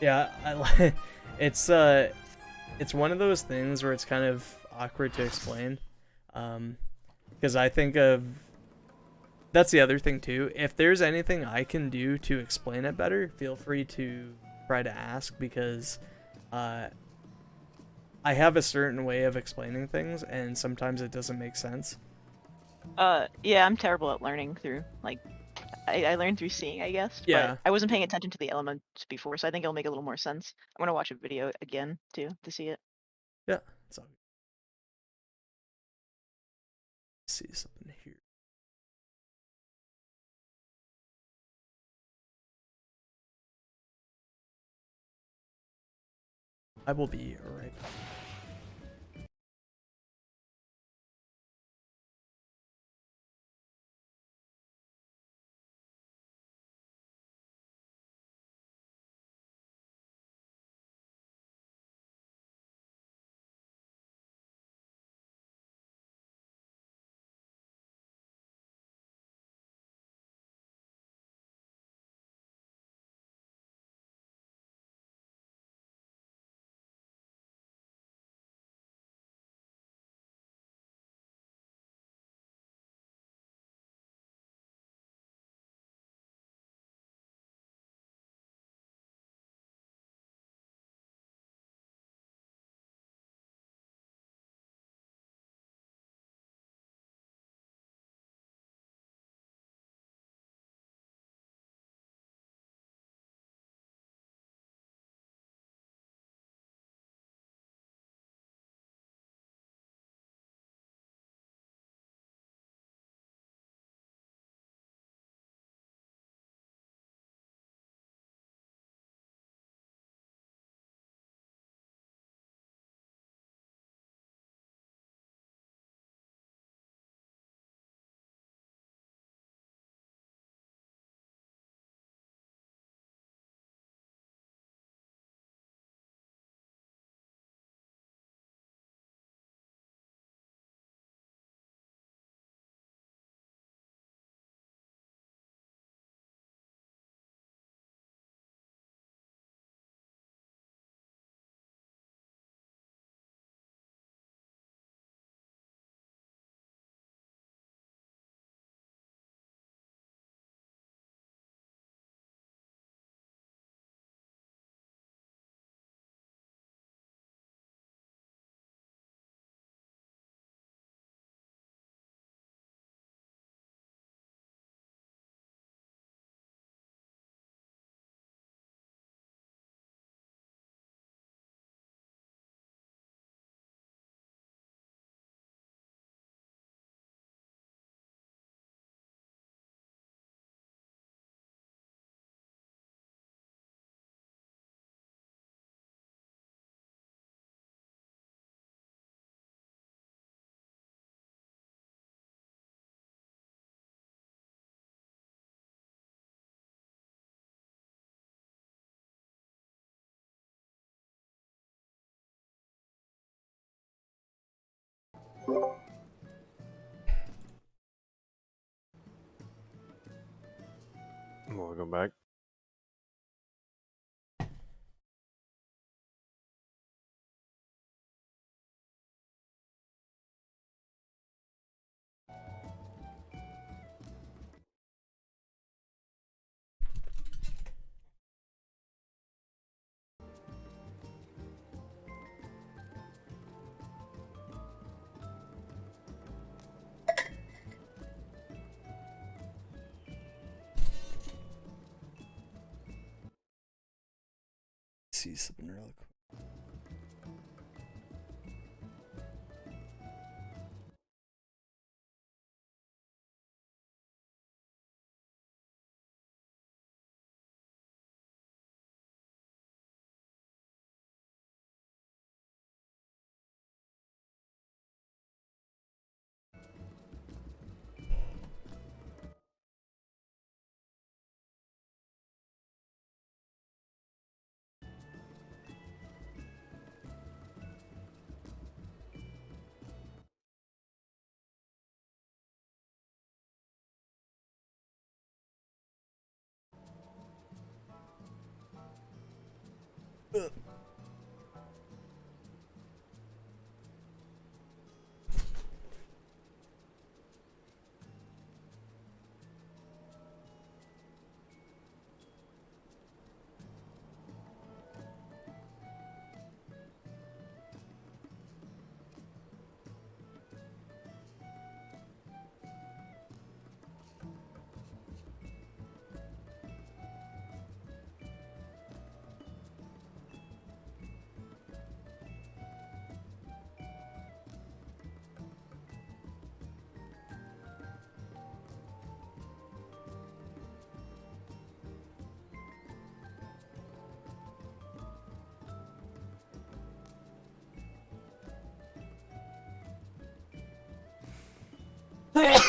Yeah, it's one of those things where it's kind of awkward to explain, because I think of. That's the other thing too. If there's anything I can do to explain it better, feel free to try to ask, because I have a certain way of explaining things, and sometimes it doesn't make sense. Yeah, I'm terrible at learning through, like, I learned through seeing, I guess. Yeah. But I wasn't paying attention to the elements before, so I think it'll make a little more sense. I'm gonna watch a video again, too, to see it. Yeah. So see something here. I will be right back. Welcome back. See something real quick.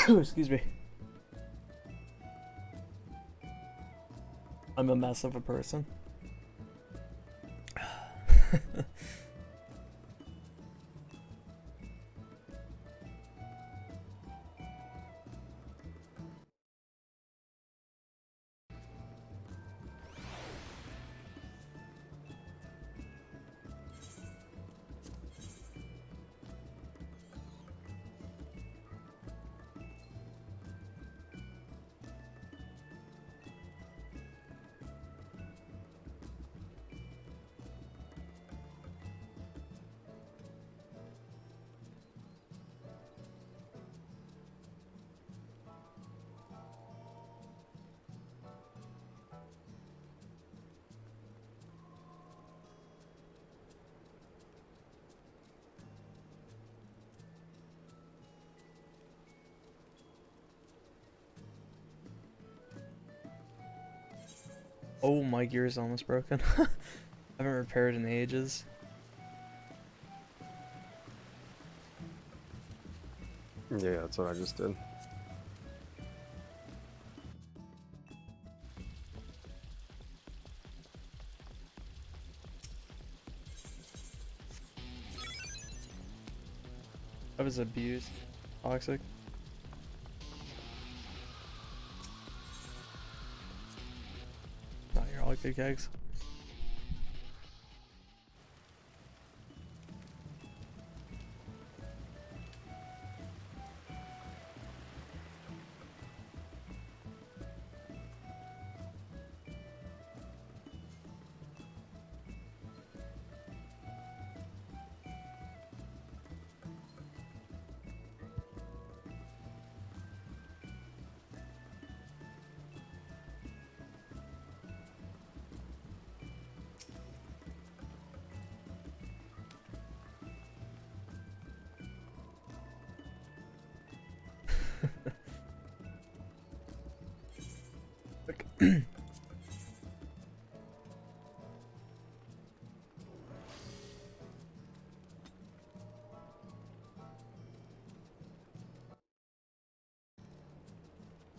Excuse me. I'm a mess of a person. Oh, my gear is almost broken. I haven't repaired in ages. Yeah, that's what I just did. I was abused. Toxic. Oh, you're all good, kegs.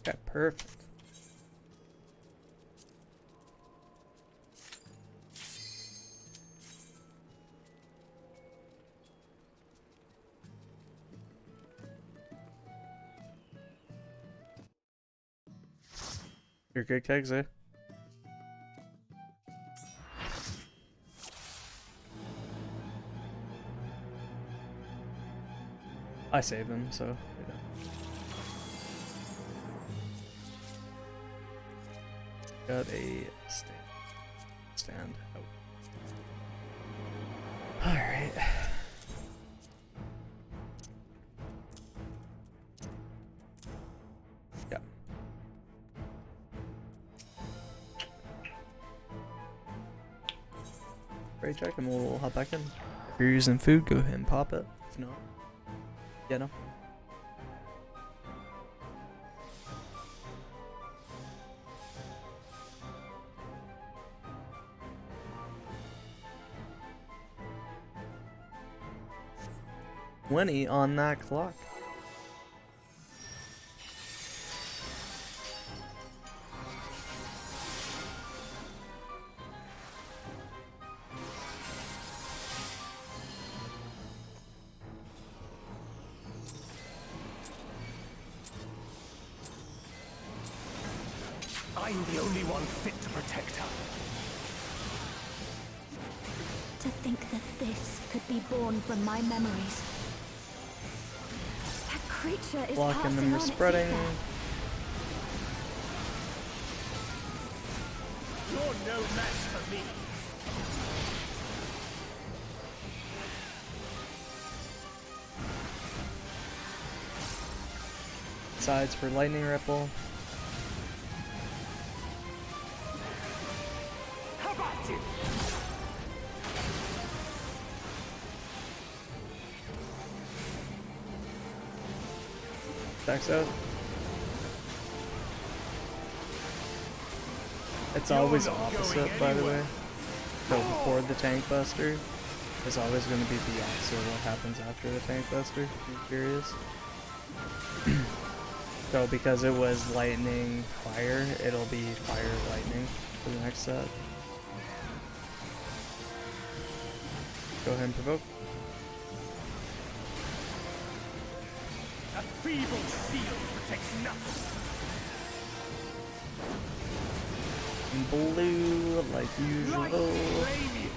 Okay, perfect. You're good, kegs, eh? I saved him, so yeah. Got a stand out. Alright. Yeah. Great check, and we'll hop back in. If you're using food, go ahead and pop it. If not, yeah, no. $20 on that clock. I'm the only one fit to protect her. To think that this could be born from my memories. That creature is Blocking passing them, on its spreading. ether. You're no match for me. Sides for lightning ripple. How about you? Checks out. It's always opposite, by the way. So before the tank buster is always going to be the opposite of what happens after the tank buster, if you're curious. So because it was lightning, fire, it'll be fire, lightning for the next set. Go ahead and provoke. A feeble shield protects nothing. In blue, like Light usual. flame you.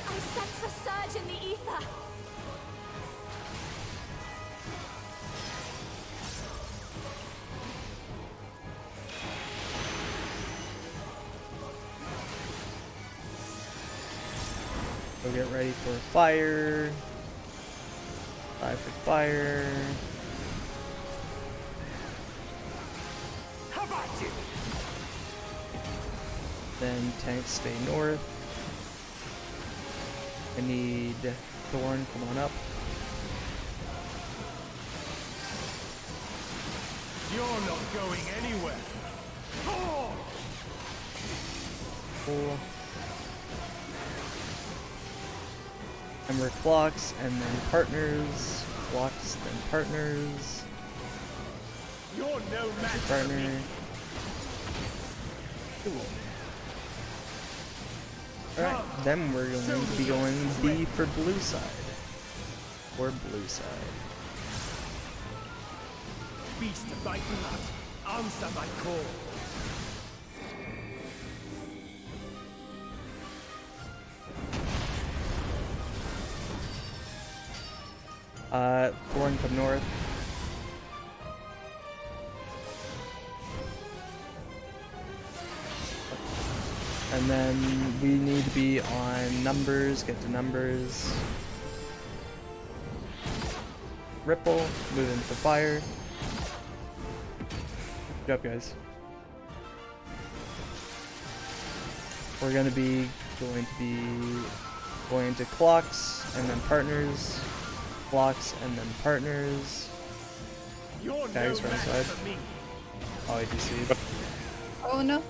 I sense a surge in the ether. So get ready for fire. 5 for fire. How about you? Then tanks stay north. I need Thorn, come on up. You're not going anywhere. Oh! Cool. And we're clocks, and then partners. Clocks, then partners. You're no match for Partner. me. Cool. Alright, then we're going to be going B for blue side. Or blue side. Beast of my blood, answer my call. Thorn come north. And then we need to be on numbers, get to numbers. Ripple, move into fire. Good job, guys. We're going to be going to clocks and then partners. Clocks and then partners. You're Guys, no right match side. for me. Oh, I do see. Oh no.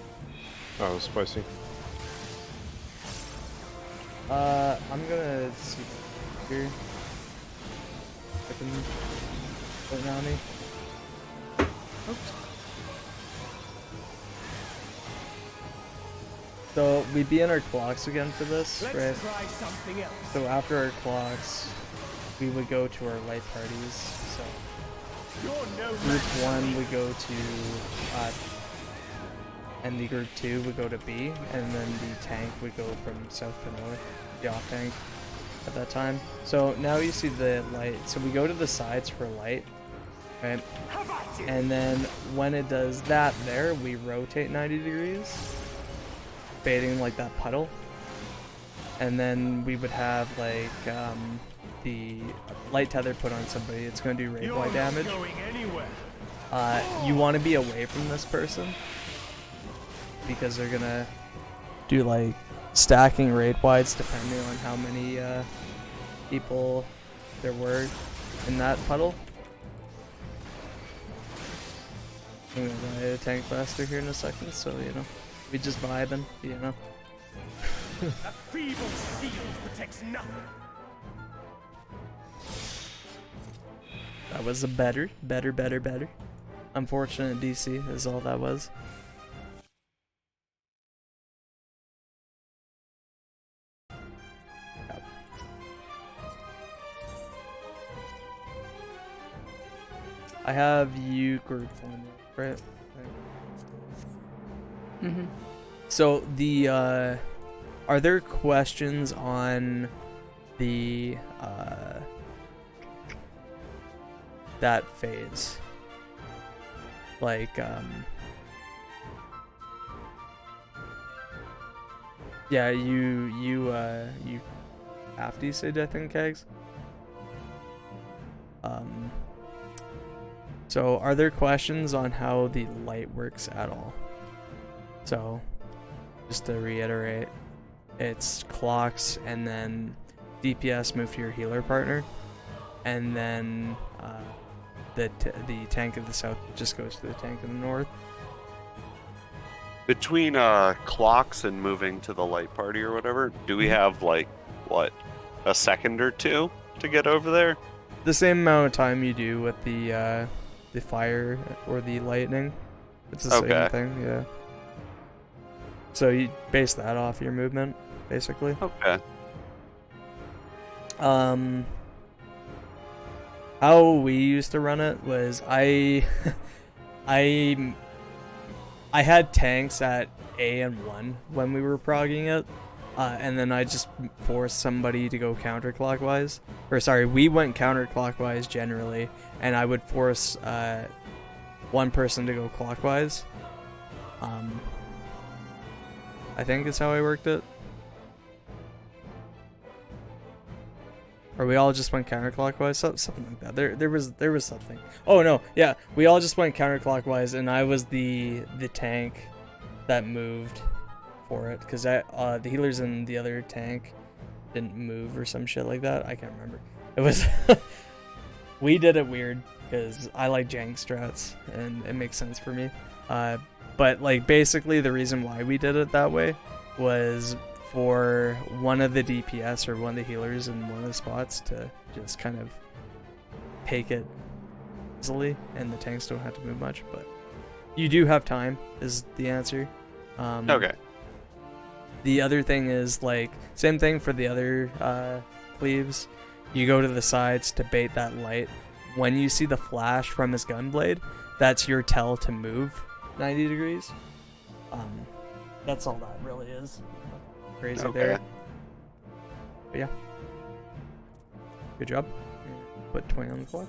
Oh, spicy. I'm gonna see here. I can put it on me. Oops. So we'd be in our clocks again for this, Let's right? try something else. So after our clocks, we would go to our light parties. So You're no group match for 1 me. would go to and the group 2 would go to B, and then the tank would go from south to north, the off tank at that time. So now you see the light. So we go to the sides for light, right? How about you? And then when it does that there, we rotate 90 degrees, baiting like that puddle. And then we would have like the light tether put on somebody. It's going to do raid You're wide not damage. going anywhere. You want to be away from this person because they're gonna do like stacking raid wides depending on how many people there were in that puddle. I'm gonna buy a tank blaster here in a second, so you know, we just vibing, you know. A feeble shield protects nothing. That was a better. Unfortunate DC is all that was. Yep. I have you group one, right? Mm-hmm. So the are there questions on the that phase? Like yeah, you have to say death in kegs. So are there questions on how the light works at all? So just to reiterate, it's clocks and then DPS move to your healer partner, and then the tank of the south just goes to the tank of the north. Between clocks and moving to the light party or whatever, do we have like what, a second or two to get over there? The same amount of time you do with the the fire or the lightning. It's the Okay. same thing, yeah. So you base that off your movement, basically. Okay. How we used to run it was I had tanks at A and 1 when we were progging it, and then I just forced somebody to go counterclockwise. Or sorry, we went counterclockwise generally, and I would force one person to go clockwise. I think is how I worked it. Or we all just went counterclockwise, something like that. There was something. Oh no, yeah, we all just went counterclockwise, and I was the tank that moved for it, because the healers in the other tank didn't move or some shit like that. I can't remember. It was we did it weird because I like jank strats, and it makes sense for me. But like basically the reason why we did it that way was for one of the DPS or one of the healers in one of the spots to just kind of take it easily, and the tanks don't have to move much. But you do have time is the answer. Okay. The other thing is, like, same thing for the other cleaves. You go to the sides to bait that light. When you see the flash from his gunblade, that's your tell to move 90 degrees. That's all that really is. Crazy there. But yeah. Good job. Put 20 on the clock.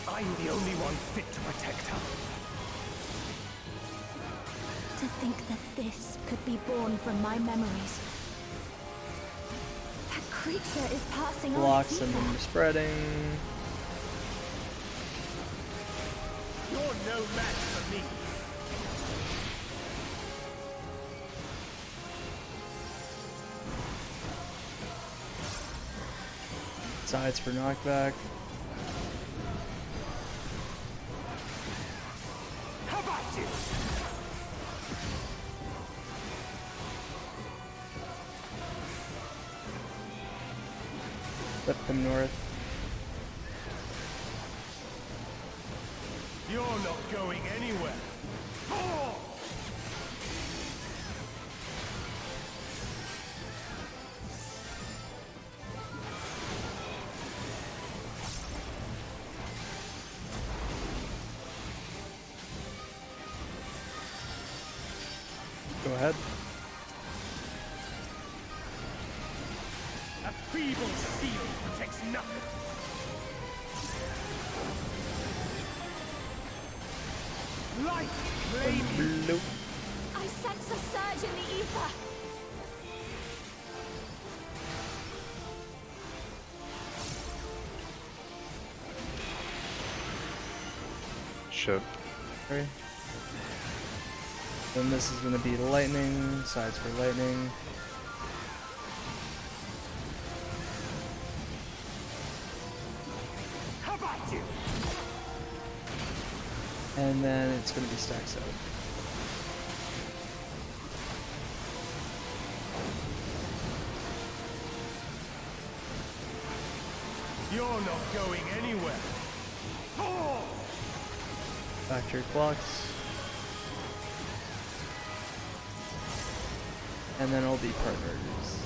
I'm the only one fit to protect her. To think that this could be born from my memories. That creature is passing on Blocks its and ether. then spreading. You're no match for me. Sides for knockback. How about you? Flip them north. You're not going anywhere. Oh! Go ahead. A feeble shield protects nothing. Light flame. Bloop. I sense a surge in the ether. Shit. Okay. Then this is gonna be lightning, sides for lightning. How about you? And then it's gonna be stacks out. You're not going anywhere. Oh! Back to your clocks. And then all the partners.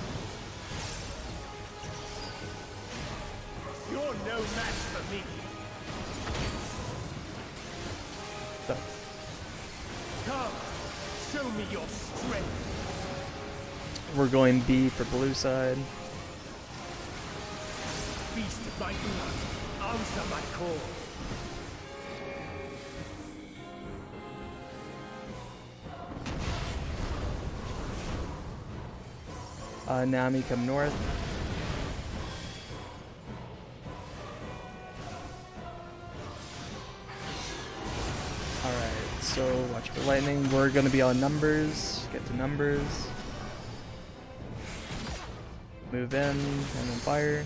You're no match for me. So, Come, show me your strength. we're going B for blue side. Feast of my blood. Answer my call. Nami come north. Alright, so watch for lightning. We're gonna be on numbers. Get to numbers. Move in, and then fire.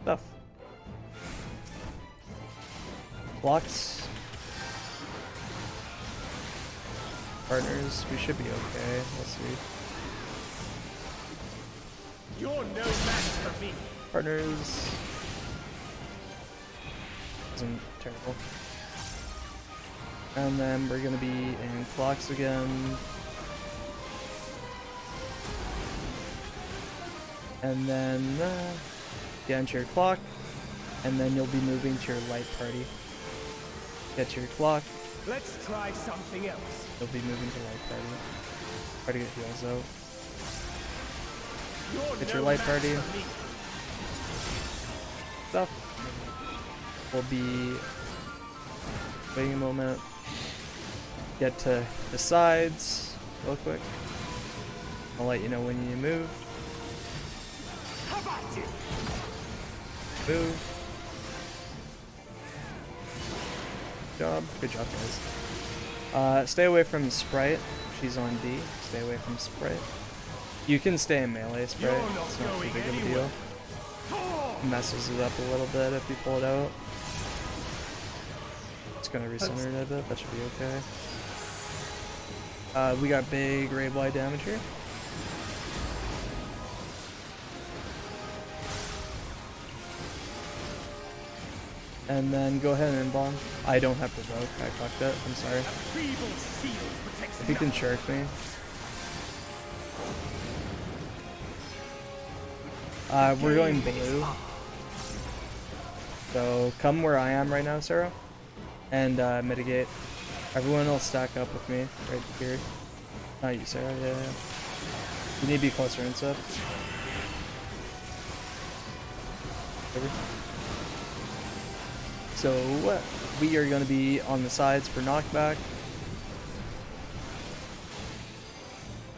Stuff. Blocks. Partners, we should be okay. Let's see. You're no match for me. Partners. Isn't terrible. And then we're gonna be in clocks again. And then get into your clock. And then you'll be moving to your light party. Get to your clock. Let's try something else. You'll be moving to light party. Try to get heals out. You're Get no your light match party. for me. Stuff. We'll be waiting a moment. Get to the sides real quick. I'll let you know when you move. How about you? Move. Good job, guys. Stay away from Sprite. She's on D. Stay away from Sprite. You can stay in melee Sprite. You're not It's not too going big of a anywhere. deal. Messes it up a little bit if you pull it out. It's gonna recenter it a bit. That should be okay. We got big raid wide damage here. And then go ahead and bomb. I don't have provoke. I fucked it. I'm sorry. Feeble shield protects If you can nothing. shark me. We're going blue. So come where I am right now, Sarah. And mitigate. Everyone will stack up with me right here. Not you, Sarah. Yeah. You need to be closer and stuff. So we are going to be on the sides for knockback.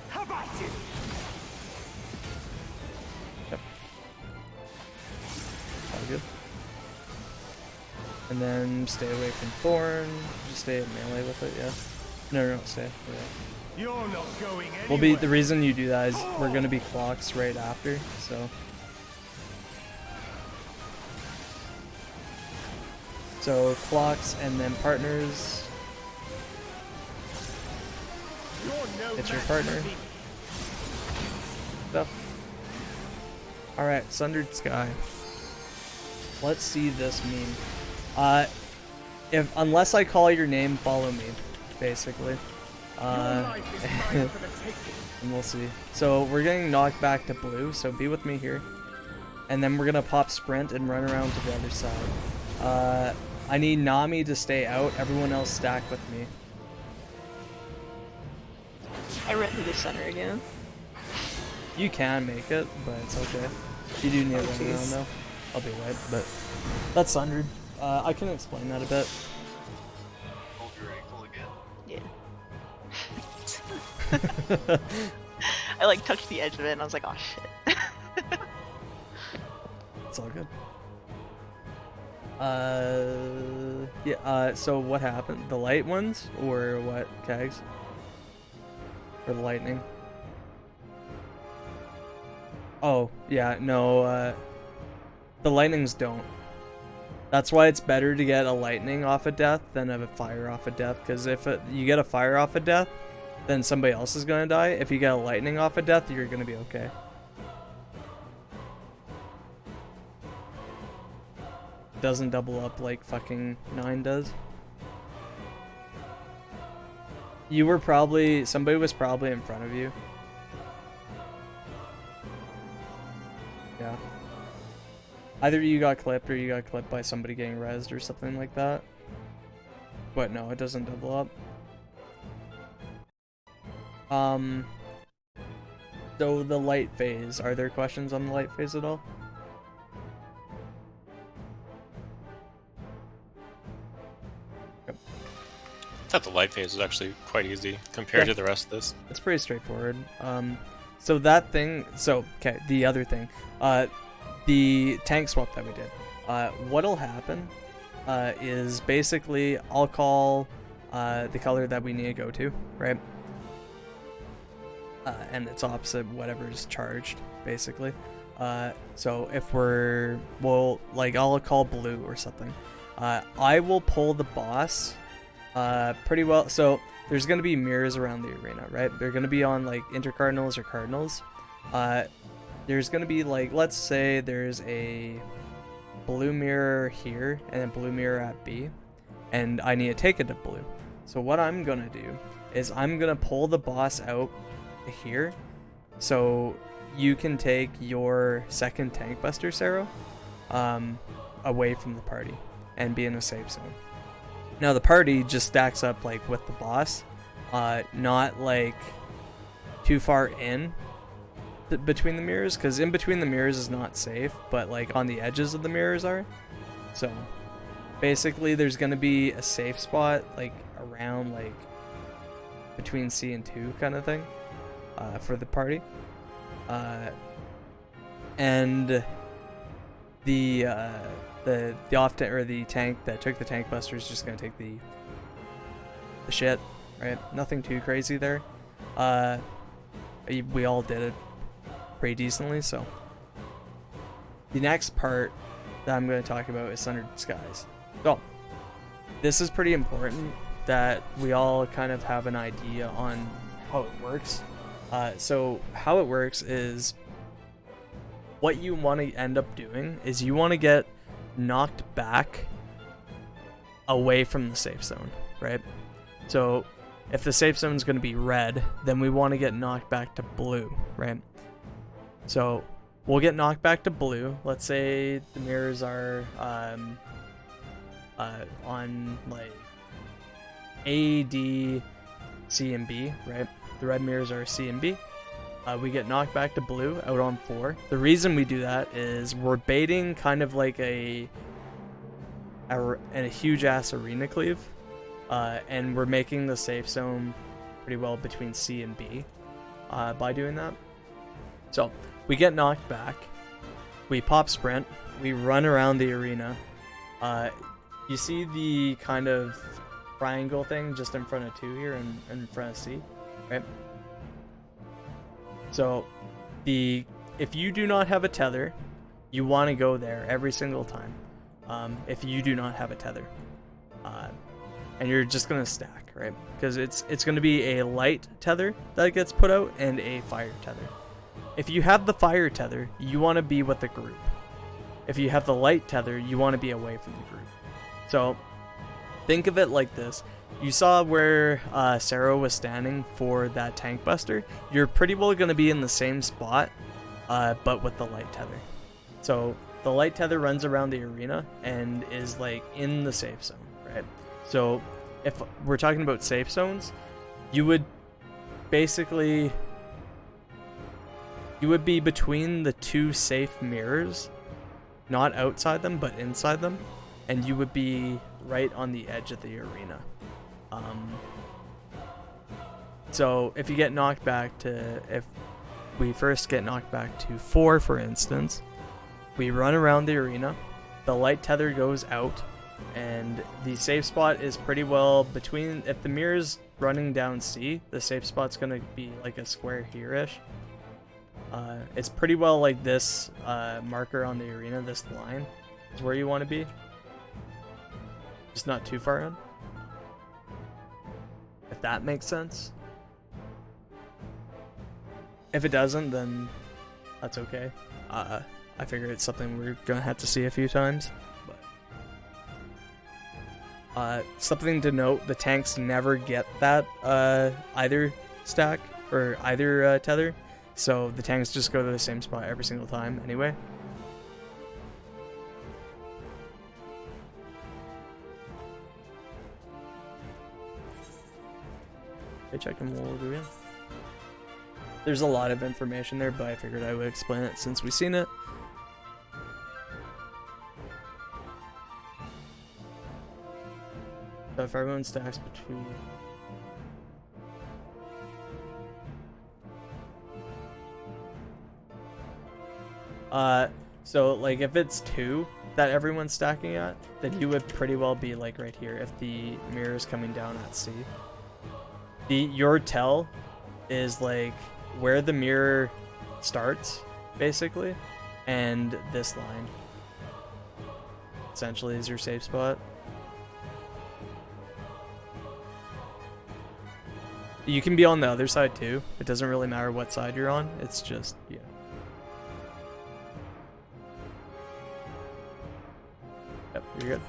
How about you? Yep. All good. And then stay away from Thorn. Just stay at melee with it, yeah. No, stay. Yeah. You're not going anywhere. We'll be, the reason you do that is we're going to be clocks right after, so. So clocks and then partners. You're no It's your match partner. for me. Stuff. Alright, Sundered Sky. Let's see this meme. Unless I call your name, follow me, basically. Your life is mine for the taking. And we'll see. So we're getting knocked back to blue, so be with me here. And then we're gonna pop sprint and run around to the other side. I need Nami to stay out, everyone else stack with me. I ran through the center again. You can make it, but it's okay. You do need to run around jeez. though. I'll be right, but that's Sundered. I can explain that a bit. Hold your ankle again. Yeah. I like touched the edge of it and I was like, oh shit. It's all good. Yeah, so what happened? The light ones? Or what, Kags? Or the lightning? Oh, yeah, no, the lightnings don't. That's why it's better to get a lightning off of death than a fire off of death, because if you get a fire off of death, then somebody else is gonna die. If you get a lightning off of death, you're gonna be okay. Doesn't double up like fucking 9 does. You were probably, somebody was probably in front of you. Yeah. Either you got clipped or you got clipped by somebody getting rezzed or something like that. But no, it doesn't double up. So the light phase, are there questions on the light phase at all? I thought the light phase was actually quite easy compared to the rest of this. It's pretty straightforward. So that thing, okay, the other thing, the tank swap that we did, what'll happen is basically I'll call the color that we need to go to, right? and it's opposite whatever's charged, basically. So if I'll call blue or something. I will pull the boss pretty well. So there's going to be mirrors around the arena, right? They're going to be on like intercardinals or cardinals. There's going to be like, let's say there's a blue mirror here and a blue mirror at B, and I need to take it to blue. So what I'm going to do is I'm going to pull the boss out here, so you can take your second tank buster, Sero, away from the party and be in a safe zone. Now the party just stacks up like with the boss, not like too far in between the mirrors, because in between the mirrors is not safe, but like on the edges of the mirrors are. So basically there's going to be a safe spot like around like between C and 2 kind of thing for the party. And the tank that took the tank buster is just gonna take the shit, right? Nothing too crazy there. We all did it pretty decently. So the next part that I'm going to talk about is Sundered Skies. So this is pretty important that we all kind of have an idea on how it works. So how it works is, what you want to end up doing is you want to get knocked back away from the safe zone, right? So if the safe zone is going to be red, then we want to get knocked back to blue, right? So we'll get knocked back to blue. Let's say the mirrors are on like A, D, C, and B, right? The red mirrors are C and B. We get knocked back to blue out on 4. The reason we do that is we're baiting kind of like a huge ass arena cleave, and we're making the safe zone pretty well between C and B by doing that. So we get knocked back, we pop sprint, we run around the arena. You see the kind of triangle thing just in front of 2 here and in front of C, right? So if you do not have a tether, you want to go there every single time. If you do not have a tether, and you're just gonna stack, right? Because it's going to be a light tether that gets put out and a fire tether. If you have the fire tether, you want to be with the group. If you have the light tether, you want to be away from the group. So think of it like this. You saw where Sarah was standing for that tank buster. You're pretty well going to be in the same spot, but with the light tether. So the light tether runs around the arena and is like in the safe zone, right? So if we're talking about safe zones, you would basically, you would be between the 2 safe mirrors, not outside them, but inside them, and you would be right on the edge of the arena. So if you get knocked back to, if we first get knocked back to 4, for instance, we run around the arena, the light tether goes out, and the safe spot is pretty well between, if the mirror's running down C, the safe spot's gonna be like a square here-ish. It's pretty well like this marker on the arena, this line is where you want to be. Just not too far in. If that makes sense. If it doesn't, then that's okay. I figure it's something we're gonna have to see a few times. But something to note: the tanks never get that either stack or either tether, so the tanks just go to the same spot every single time anyway. Okay, check them all again. There's a lot of information there, but I figured I would explain it since we've seen it. So if everyone stacks between... so like if it's 2 that everyone's stacking at, then you would pretty well be like right here if the mirror is coming down at C. Your tell is like where the mirror starts, basically, and this line essentially is your safe spot. You can be on the other side too. It doesn't really matter what side you're on. It's just, yeah. Yep, you're good.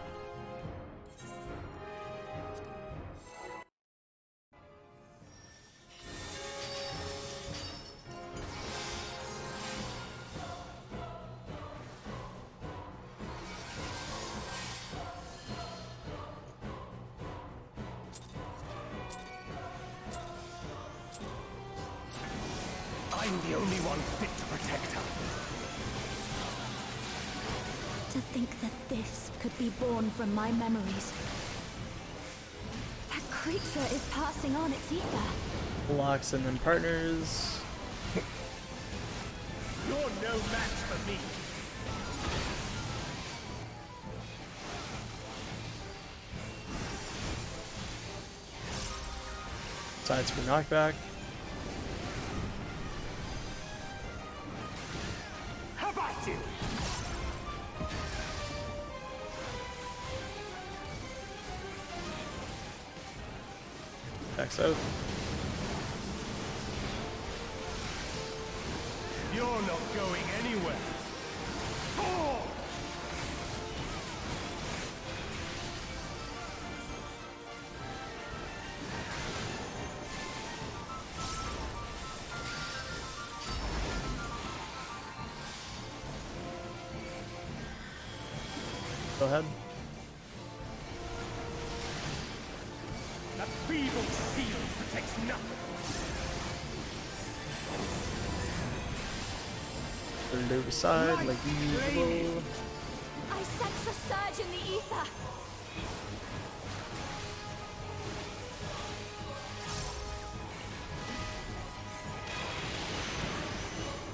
I'm the only one fit to protect her. To think that this could be born from my memories. That creature is passing on its ether. Locks and then partners. You're no match for me. Sides for knockback. How about you? Backs out. You're not going anywhere. Oh! Go ahead. That feeble shield protects nothing. Put it over side like usual. I sense a surge in the ether.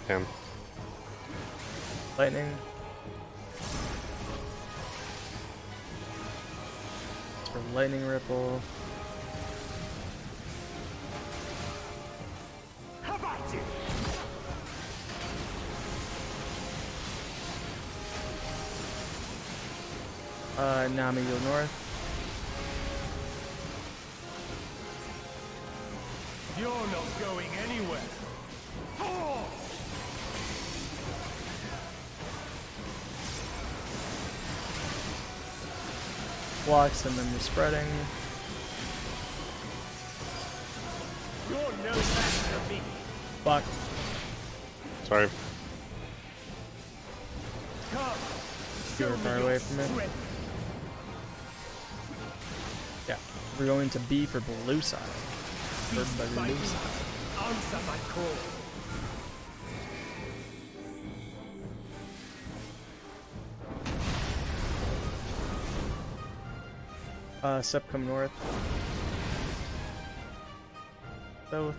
Damn. Lightning. For lightning ripple. How about you? Nami go north. You're not going anywhere. Oh! Blocks and then we're spreading. You're no match for me. Block. Sorry. Come. You were far away from it. Strength. Yeah. We're going to B for blue side. For By blue me. side. Answer my call. Sep come north. South.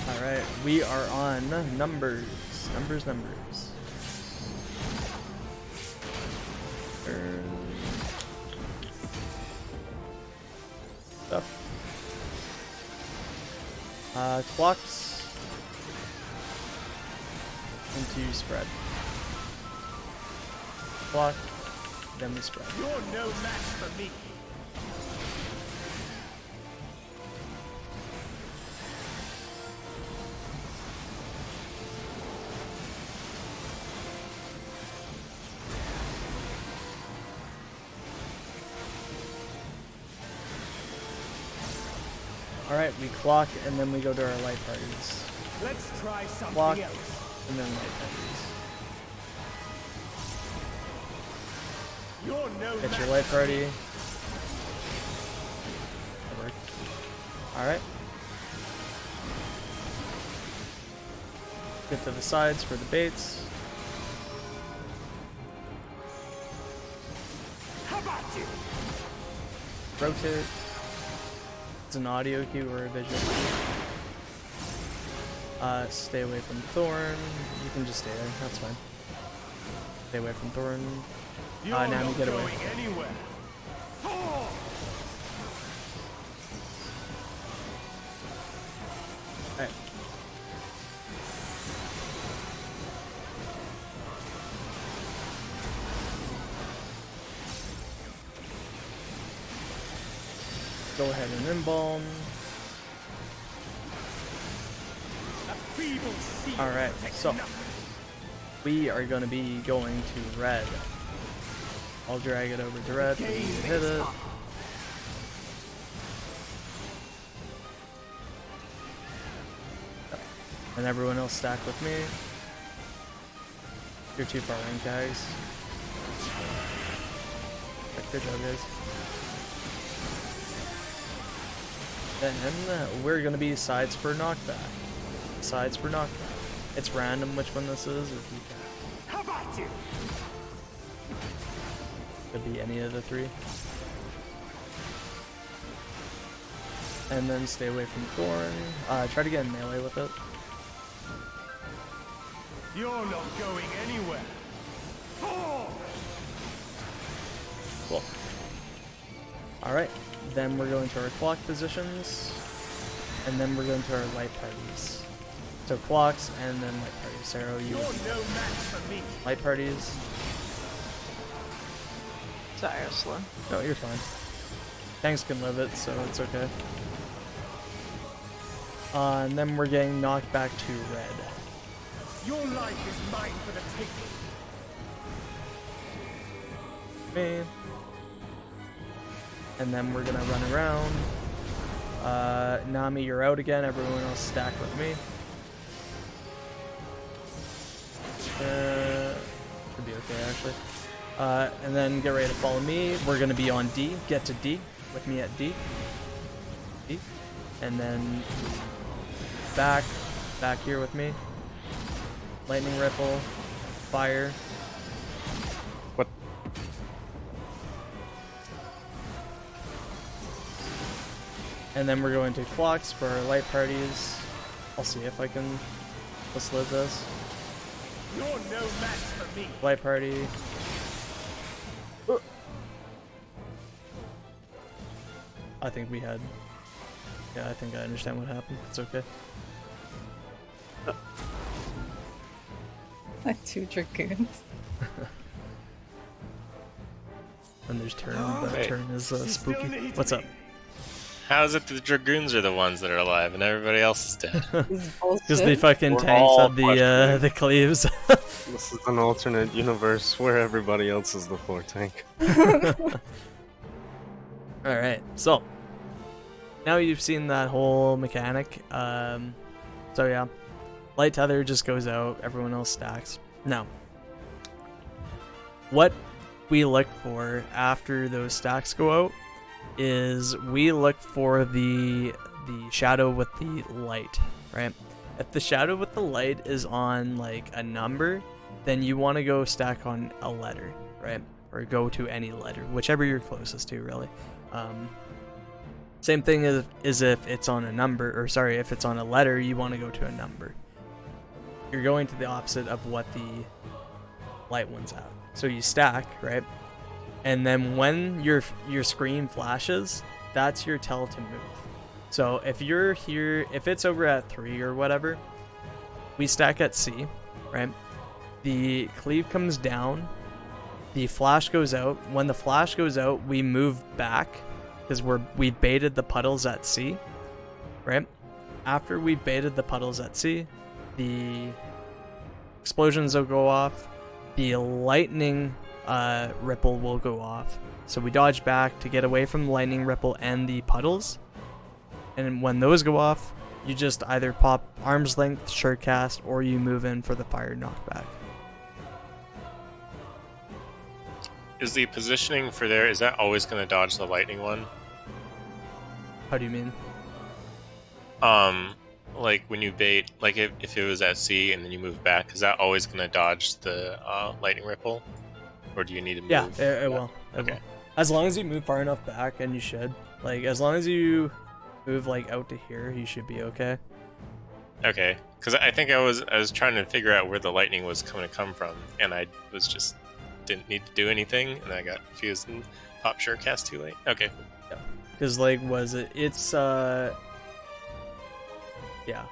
Alright, we are on numbers. Numbers. Stuff. Clocks. Into spread. Block, then we spread. You're no match for me. Alright, we clock and then we go to our light parties. Let's try something Block else. and then light parties. You're no Get match your light for party. me. That worked. Alright. Get to the sides for the baits. How about you? Rotate. It's an audio cue or a visual cue. Stay away from Thorn. You can just stay there, that's fine. Stay away from Thorn. You're Now not we get away. going anywhere. Oh! go ahead and embalm. Alright, so we are going to be going to red. I'll drag it over to red for you to hit it. And everyone else stack with me. You're too far in, guys. Good job, guys. Then we're gonna be sides for knockback. Sides for knockback. It's random which one this is. How about you? Could be any of the three. And then stay away from thorn. Try to get in melee with it. You're not going anywhere. Oh! Cool. Alright, then we're going to our clock positions, and then we're going to our light parties. So clocks, and then light parties. Sarah, you You're no match for me. light parties. Sorry, I was slow. No, you're fine. Tanks can live it, so it's okay. And then we're getting knocked back to red. Your life is mine for the taking. Me. And then we're gonna run around. Nami, you're out again. Everyone else stack with me. Should be okay, actually. And then get ready to follow me. We're gonna be on D. Get to D with me at D. D. And then back here with me. Lightning ripple, fire. What? And then we're going to clocks for our light parties. I'll see if I can let's live this. You're no match for me. Light party. I think we had. Yeah, I think I understand what happened. It's okay. Like 2 dragoons. And there's turn. Oh, That wait. turn is She still spooky. needs What's me. up? How is it that the Dragoons are the ones that are alive and everybody else is dead? This is Because the bullshit. fucking We're tanks all have the cleaves. This is an alternate universe where everybody else is the floor tank. Alright, so now you've seen that whole mechanic. So yeah, light tether just goes out, everyone else stacks. Now, what we look for after those stacks go out is we look for the shadow with the light, right? If the shadow with the light is on like a number, then you want to go stack on a letter, right? Or go to any letter, whichever you're closest to, really. Same thing is if it's on a number, or sorry, if it's on a letter, you want to go to a number. You're going to the opposite of what the light one's at. So you stack, right? And then when your screen flashes, that's your tell to move. So if you're here, if it's over at 3 or whatever, we stack at C, right? The cleave comes down, the flash goes out. When the flash goes out, we move back because we've baited the puddles at C, right? After we've baited the puddles at C, the explosions will go off, the lightning ripple will go off. So we dodge back to get away from the lightning ripple and the puddles. And when those go off, you just either pop arm's length, short cast, or you move in for the fire knockback. Is the positioning for there, is that always going to dodge the lightning one? How do you mean? Like when you bait, like if it was at C and then you move back, is that always going to dodge the lightning ripple? Or do you need to move? Yeah, it will. It Okay. will. As long as you move far enough back, and you should. Like, as long as you move, like, out to here, you should be okay. Okay, because I think I was trying to figure out where the lightning was going to come from, and I was just didn't need to do anything, and I got confused and popped short cast too late. Okay, cool. Because, like, it's, yeah. Yeah.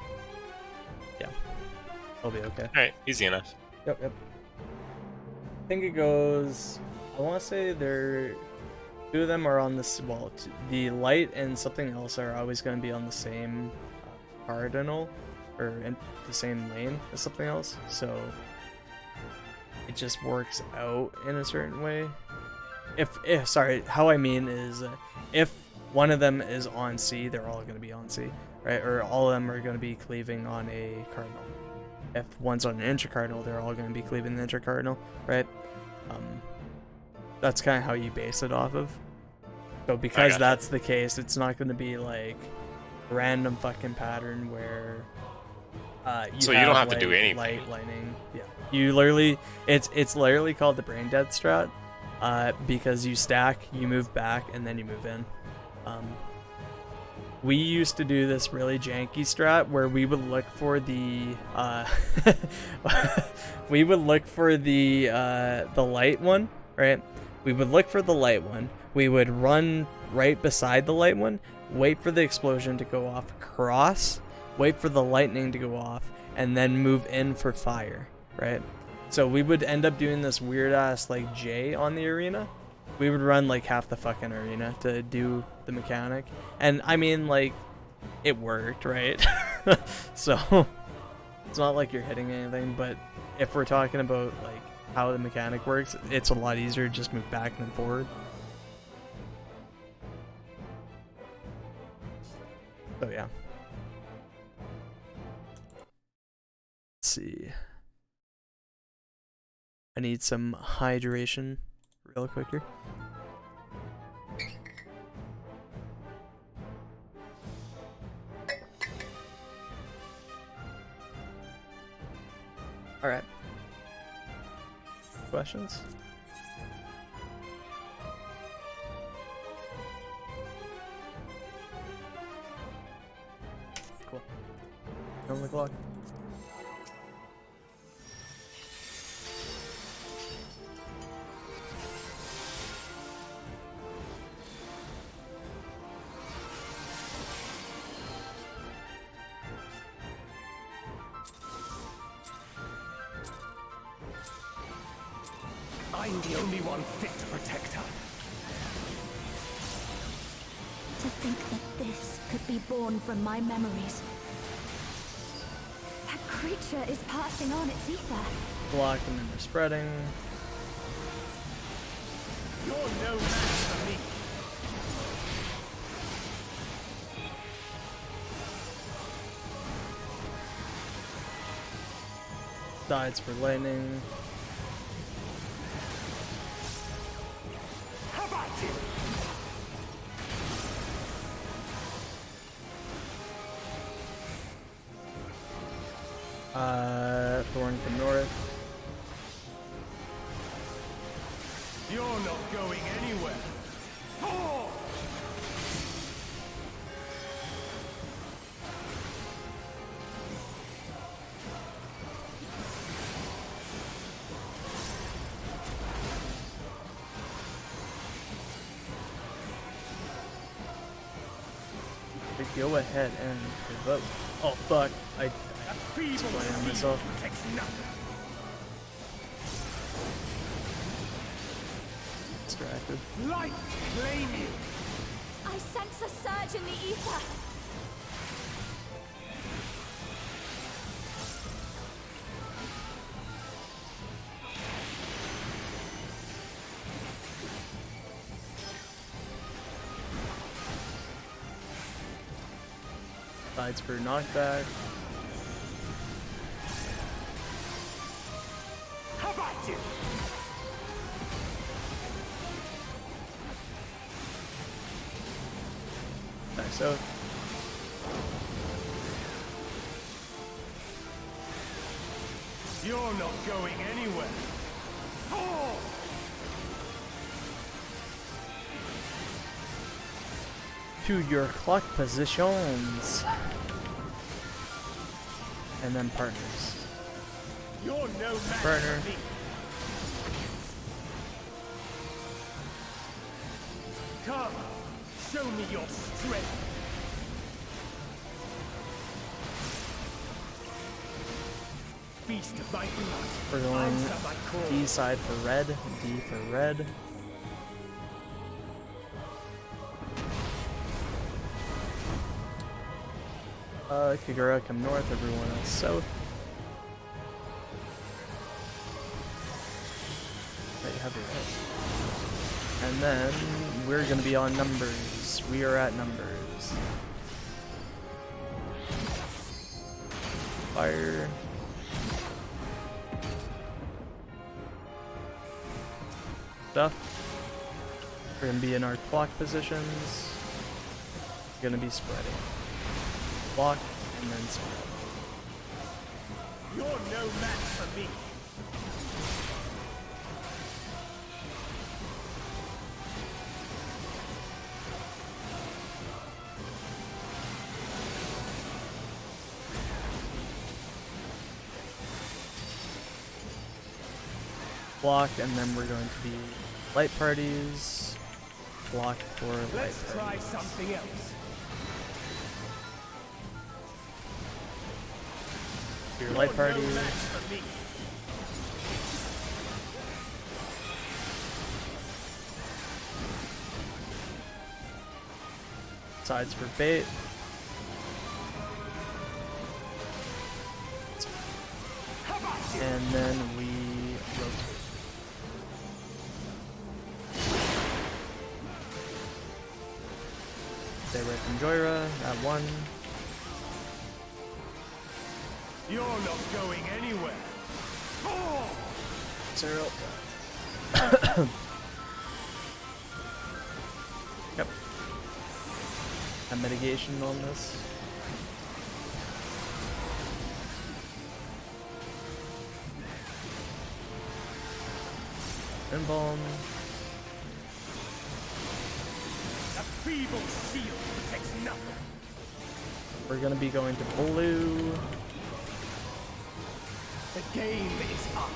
I'll be okay. Alright, easy enough. Yep. I think it goes, I want to say they're Two of them are on this. Well, the light and something else are always going to be on the same cardinal, or in the same lane as something else. So it just works out in a certain way. If sorry, how I mean is, if one of them is on C, they're all going to be on C, right? Or all of them are going to be cleaving on a cardinal. If one's on an intracardinal, they're all going to be cleaving the intracardinal, right? That's kind of how you base it off of. So because gotcha. that's the case, it's not going to be like a random fucking pattern where So you don't have to do anything. Light, lightning. Yeah. You literally, it's literally called the brain dead strat, because you stack, you move back, and then you move in. We used to do this really janky strat where we would look for the the light one, right? We would look for the light one. We would run right beside the light one, wait for the explosion to go off across, wait for the lightning to go off, and then move in for fire, right? So we would end up doing this weird ass like J on the arena. We would run like half the fucking arena to do the mechanic. And I mean, like, it worked, right? So it's not like you're hitting anything, but if we're talking about like how the mechanic works, it's a lot easier to just move back than forward. So yeah. Let's see. I need some hydration real quick here. All right. Questions? Cool. On the clock. I'm the only one fit to protect her. To think that this could be born from my memories. That creature is passing on its ether. Block and then they're spreading. You're no match for me. Sides for lightning. How about you? Thorn from north. You're not going anywhere. Oh! Go ahead and vote. Oh fuck! I That feeble explained speed myself. protects nothing. Distracted. Light claim you. I sense a surge in the ether. Sides for knockback. How about you? Nice out. You're not going anywhere. Oh! To your clock positions. And then partners. You're no match Partner. for me. Come, show me your strength. Feast of my blood. We're going Answer my call. D side for red, D for red. Kagura, come north, everyone else south. Right, you have your hit. And then we're gonna be on numbers. We are at numbers. Fire. Stuff. We're gonna be in our clock positions. We're gonna be spreading. Block and then spread. You're no match for me. Block, and then we're going to be light parties. Block for light Let's try parties. something else. Your light You're party. no match for me. Sides for bait. And then we rotate. Stay away from Joyra at 1. You're not going anywhere. Oh! 0. Yep. A mitigation on this. Embalm. A feeble shield protects nothing. We're gonna be going to blue. The game is up.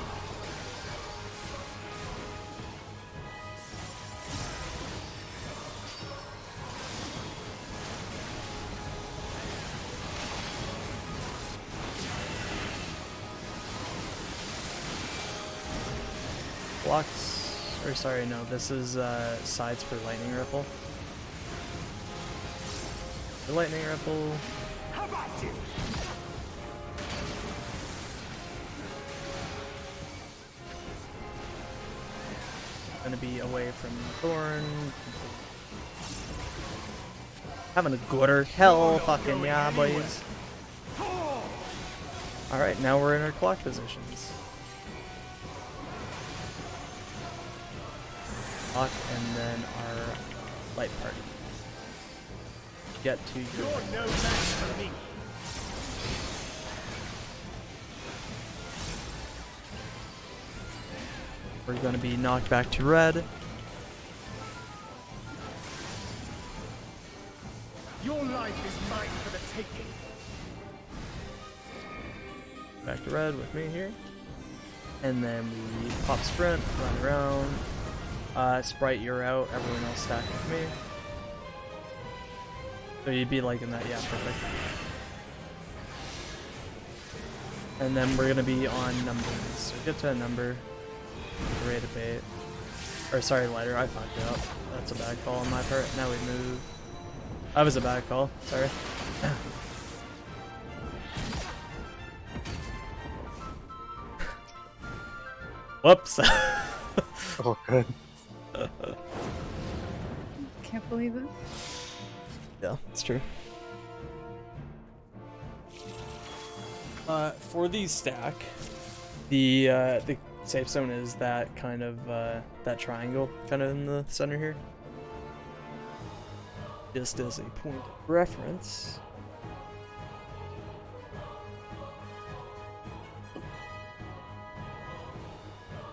Blocks, or sorry, no, this is sides for lightning ripple. The lightning ripple. How about you? Gonna be away from Thorn. Having a gooder. Hell fucking yeah, boys. Alright, now we're in our clock positions. Clock and then our light party. Get to your You're no match for me. We're gonna be knocked back to red. Your life is mine for the taking. Back to red with me here. And then we pop sprint, run around. Sprite, you're out. Everyone else stack with me. So you'd be like in that, yeah, perfect. And then we're gonna be on numbers. So get to a number. Rate of bait. Or sorry, lighter, I fucked it up. That's a bad call on my part. Now we move. That was a bad call, sorry. Whoops. Oh, good. Can't believe it. Yeah, it's true. For the stack, the safe zone is that kind of that triangle kind of in the center here. Just as a point of reference.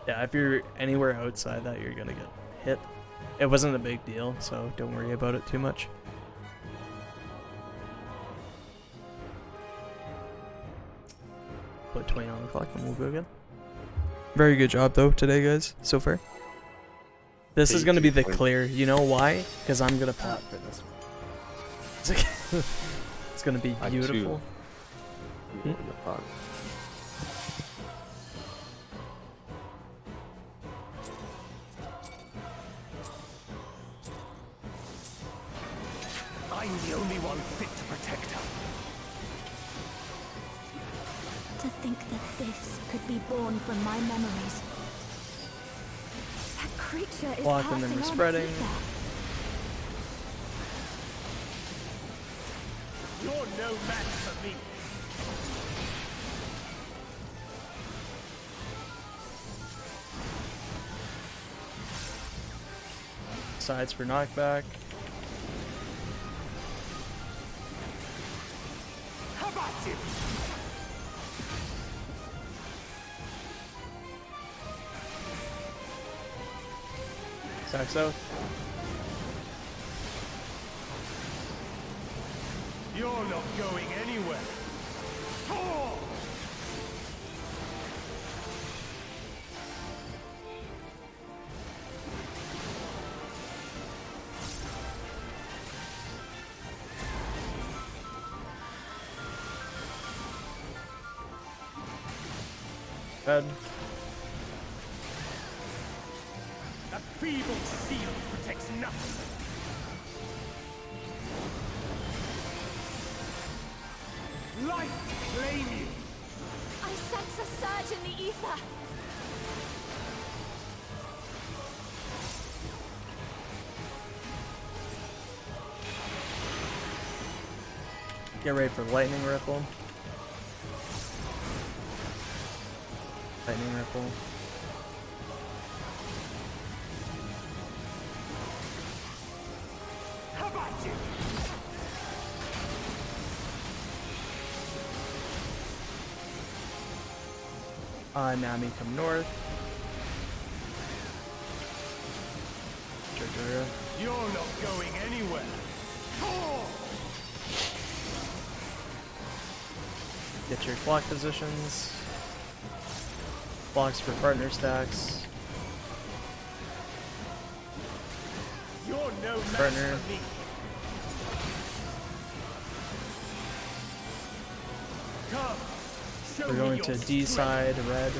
Yeah, if you're anywhere outside that, you're gonna get hit. It wasn't a big deal, so don't worry about it too much. Put 20 on the clock and we'll go again. Very good job though today, guys, so far. This is gonna be the clear. You know why? Because I'm gonna pop for this one. It's gonna be beautiful. In the pot. I'm the only one fit to protect her. think that this could be born from my memories. That creature is Block and then passing we're on spreading. ether. You're no match for me. Sides for knockback. How about you? Stack south. You're not going anywhere. Oh! Red. That feeble shield protects nothing. Life claim you. I sense a surge in the ether. Get ready for lightning ripple. Lightning ripple. How about you? Nami come north. Jojoria. You're not going anywhere. Oh! Get your block positions. Blocks for partner stacks. You're no match Partner. for me. Come. Show We're me going your to D strength. side, red.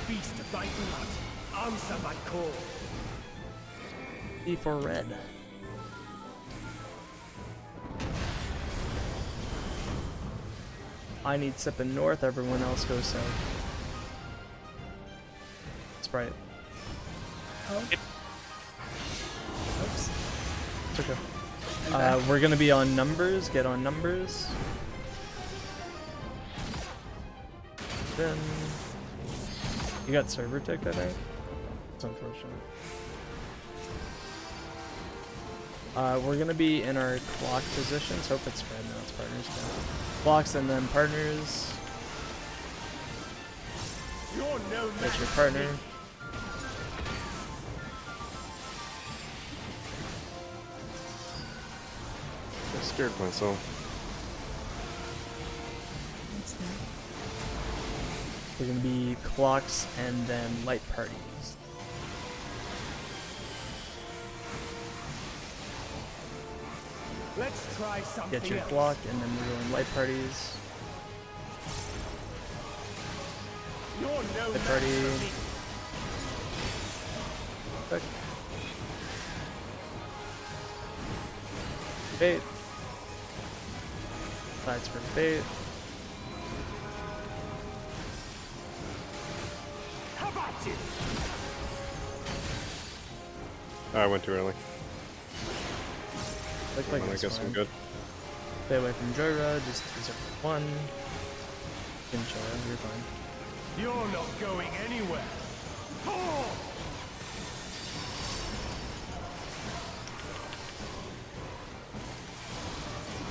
Beast of thy blood. Answer my call. E for red. I need sipping north, everyone else goes south. Sprite. Oh. Oops. It's okay. I'm back. We're gonna be on numbers, get on numbers. Then you got server ticked, I think. It's unfortunate. We're gonna be in our clock positions. Hope it's red now. It's partners now. Blocks and then partners. You're no match That's your for me. partner. I scared myself. What's that? We're gonna be clocks and then light parties. Let's try something Get your else. block and then we're going light parties. You're no Light match party. for me. Click. Bait. Sides for bait. How about you? I went too early. Look like Well, I it's guess fine. I'm good. Stay away from Joyride, just use it for one. Can chill, you're fine. You're not going anywhere. Oh!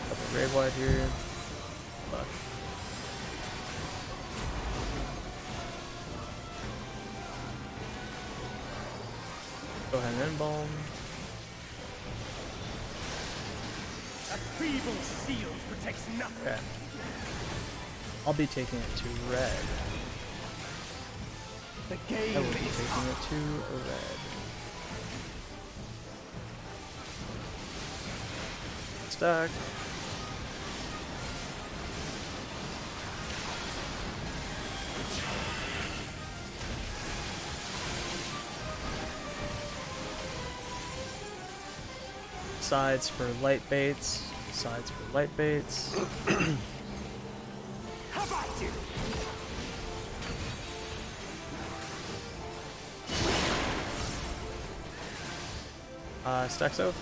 Couple grave wide here. Fuck. Go ahead and embalm. That feeble shield protects nothing. Okay. I'll be taking it to red. The I game will be is taking up. it to red. Stack. Sides for light baits. sides for light baits. How about you? Stexo.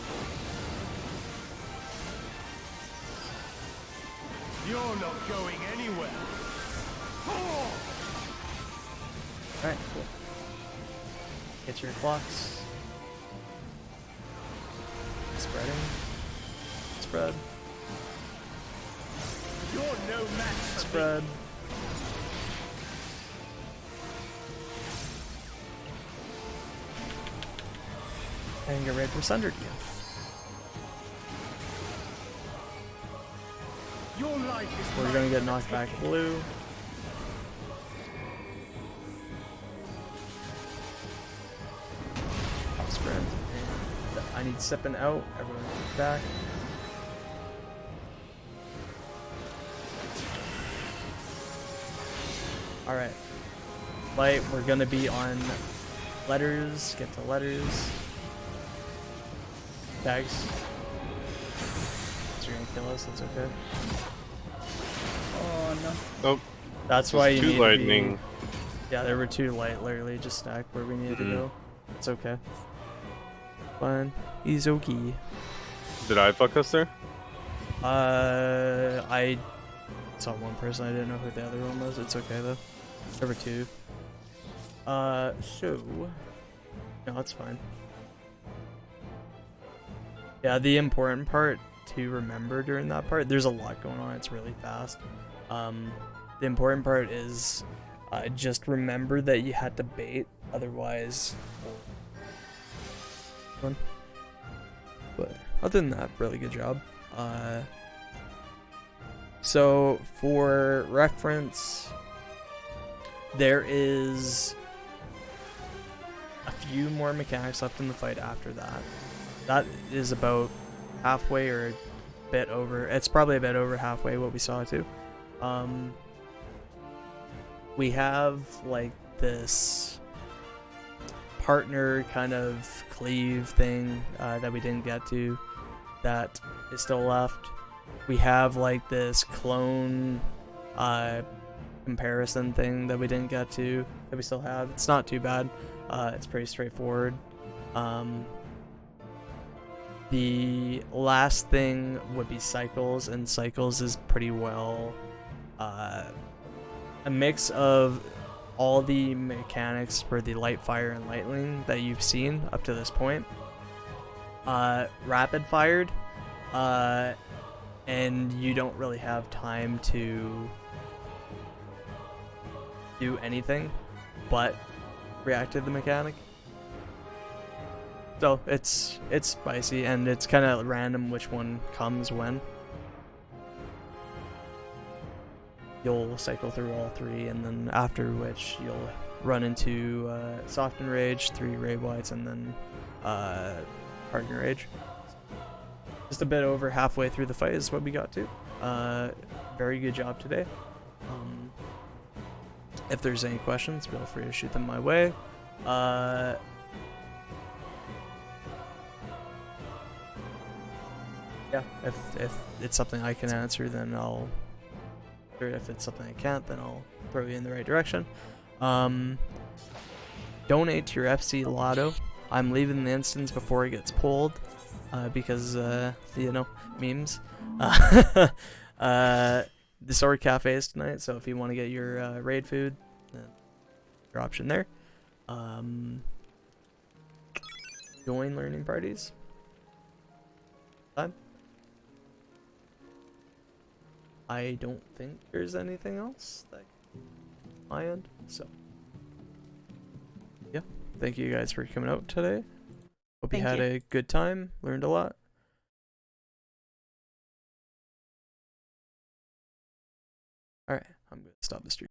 You're not going anywhere. Alright, cool. Get your clocks. Spreading. Spread. You're no match for me. Spread. And get ready for Sundered again. Your life is We're mine gonna get for knocked the back taking. blue. Top sprint. And I need sipping out. Everyone back. Alright. Light, we're gonna be on letters. Get to letters. Tags. So you're gonna kill us, that's okay. Oh no. Nope. That's why you two need lightning. to be... Yeah, there were 2 light, literally just stacked where we needed to go. It's okay. Fine. He's okay. Did I fuck us there? I saw one person, I didn't know who the other one was. It's okay though. There were 2. So... No, it's fine. Yeah, the important part to remember during that part, there's a lot going on, it's really fast. The important part is just remember that you had to bait, otherwise... But other than that, really good job. So for reference, there is a few more mechanics left in the fight after that. That is about halfway or a bit over. It's probably a bit over halfway what we saw too. We have like this partner kind of cleave thing that we didn't get to that is still left. We have like this clone comparison thing that we didn't get to that we still have. It's not too bad. It's pretty straightforward. The last thing would be cycles, and cycles is pretty well a mix of all the mechanics for the light, fire, and lightning that you've seen up to this point. Rapid fired, and you don't really have time to do anything but react to the mechanic. So it's spicy, and it's kind of random which one comes when. You'll cycle through all 3, and then after which you'll run into Soft and Rage, 3 Raid Whites, and then Harden Rage. Just a bit over halfway through the fight is what we got to. Very good job today. If there's any questions, feel free to shoot them my way. Yeah, if it's something I can answer, then I'll... Or if it's something I can't, then I'll throw you in the right direction. Donate to your FC Lotto. I'm leaving the instance before it gets pulled, because, you know, memes. The Sword Cafe is tonight, so if you want to get your raid food, then your option there. Join learning parties. Time. I don't think there's anything else that my end, so yeah, thank you guys for coming out today. Hope you had a good time, learned a lot. Alright, I'm gonna stop the stream.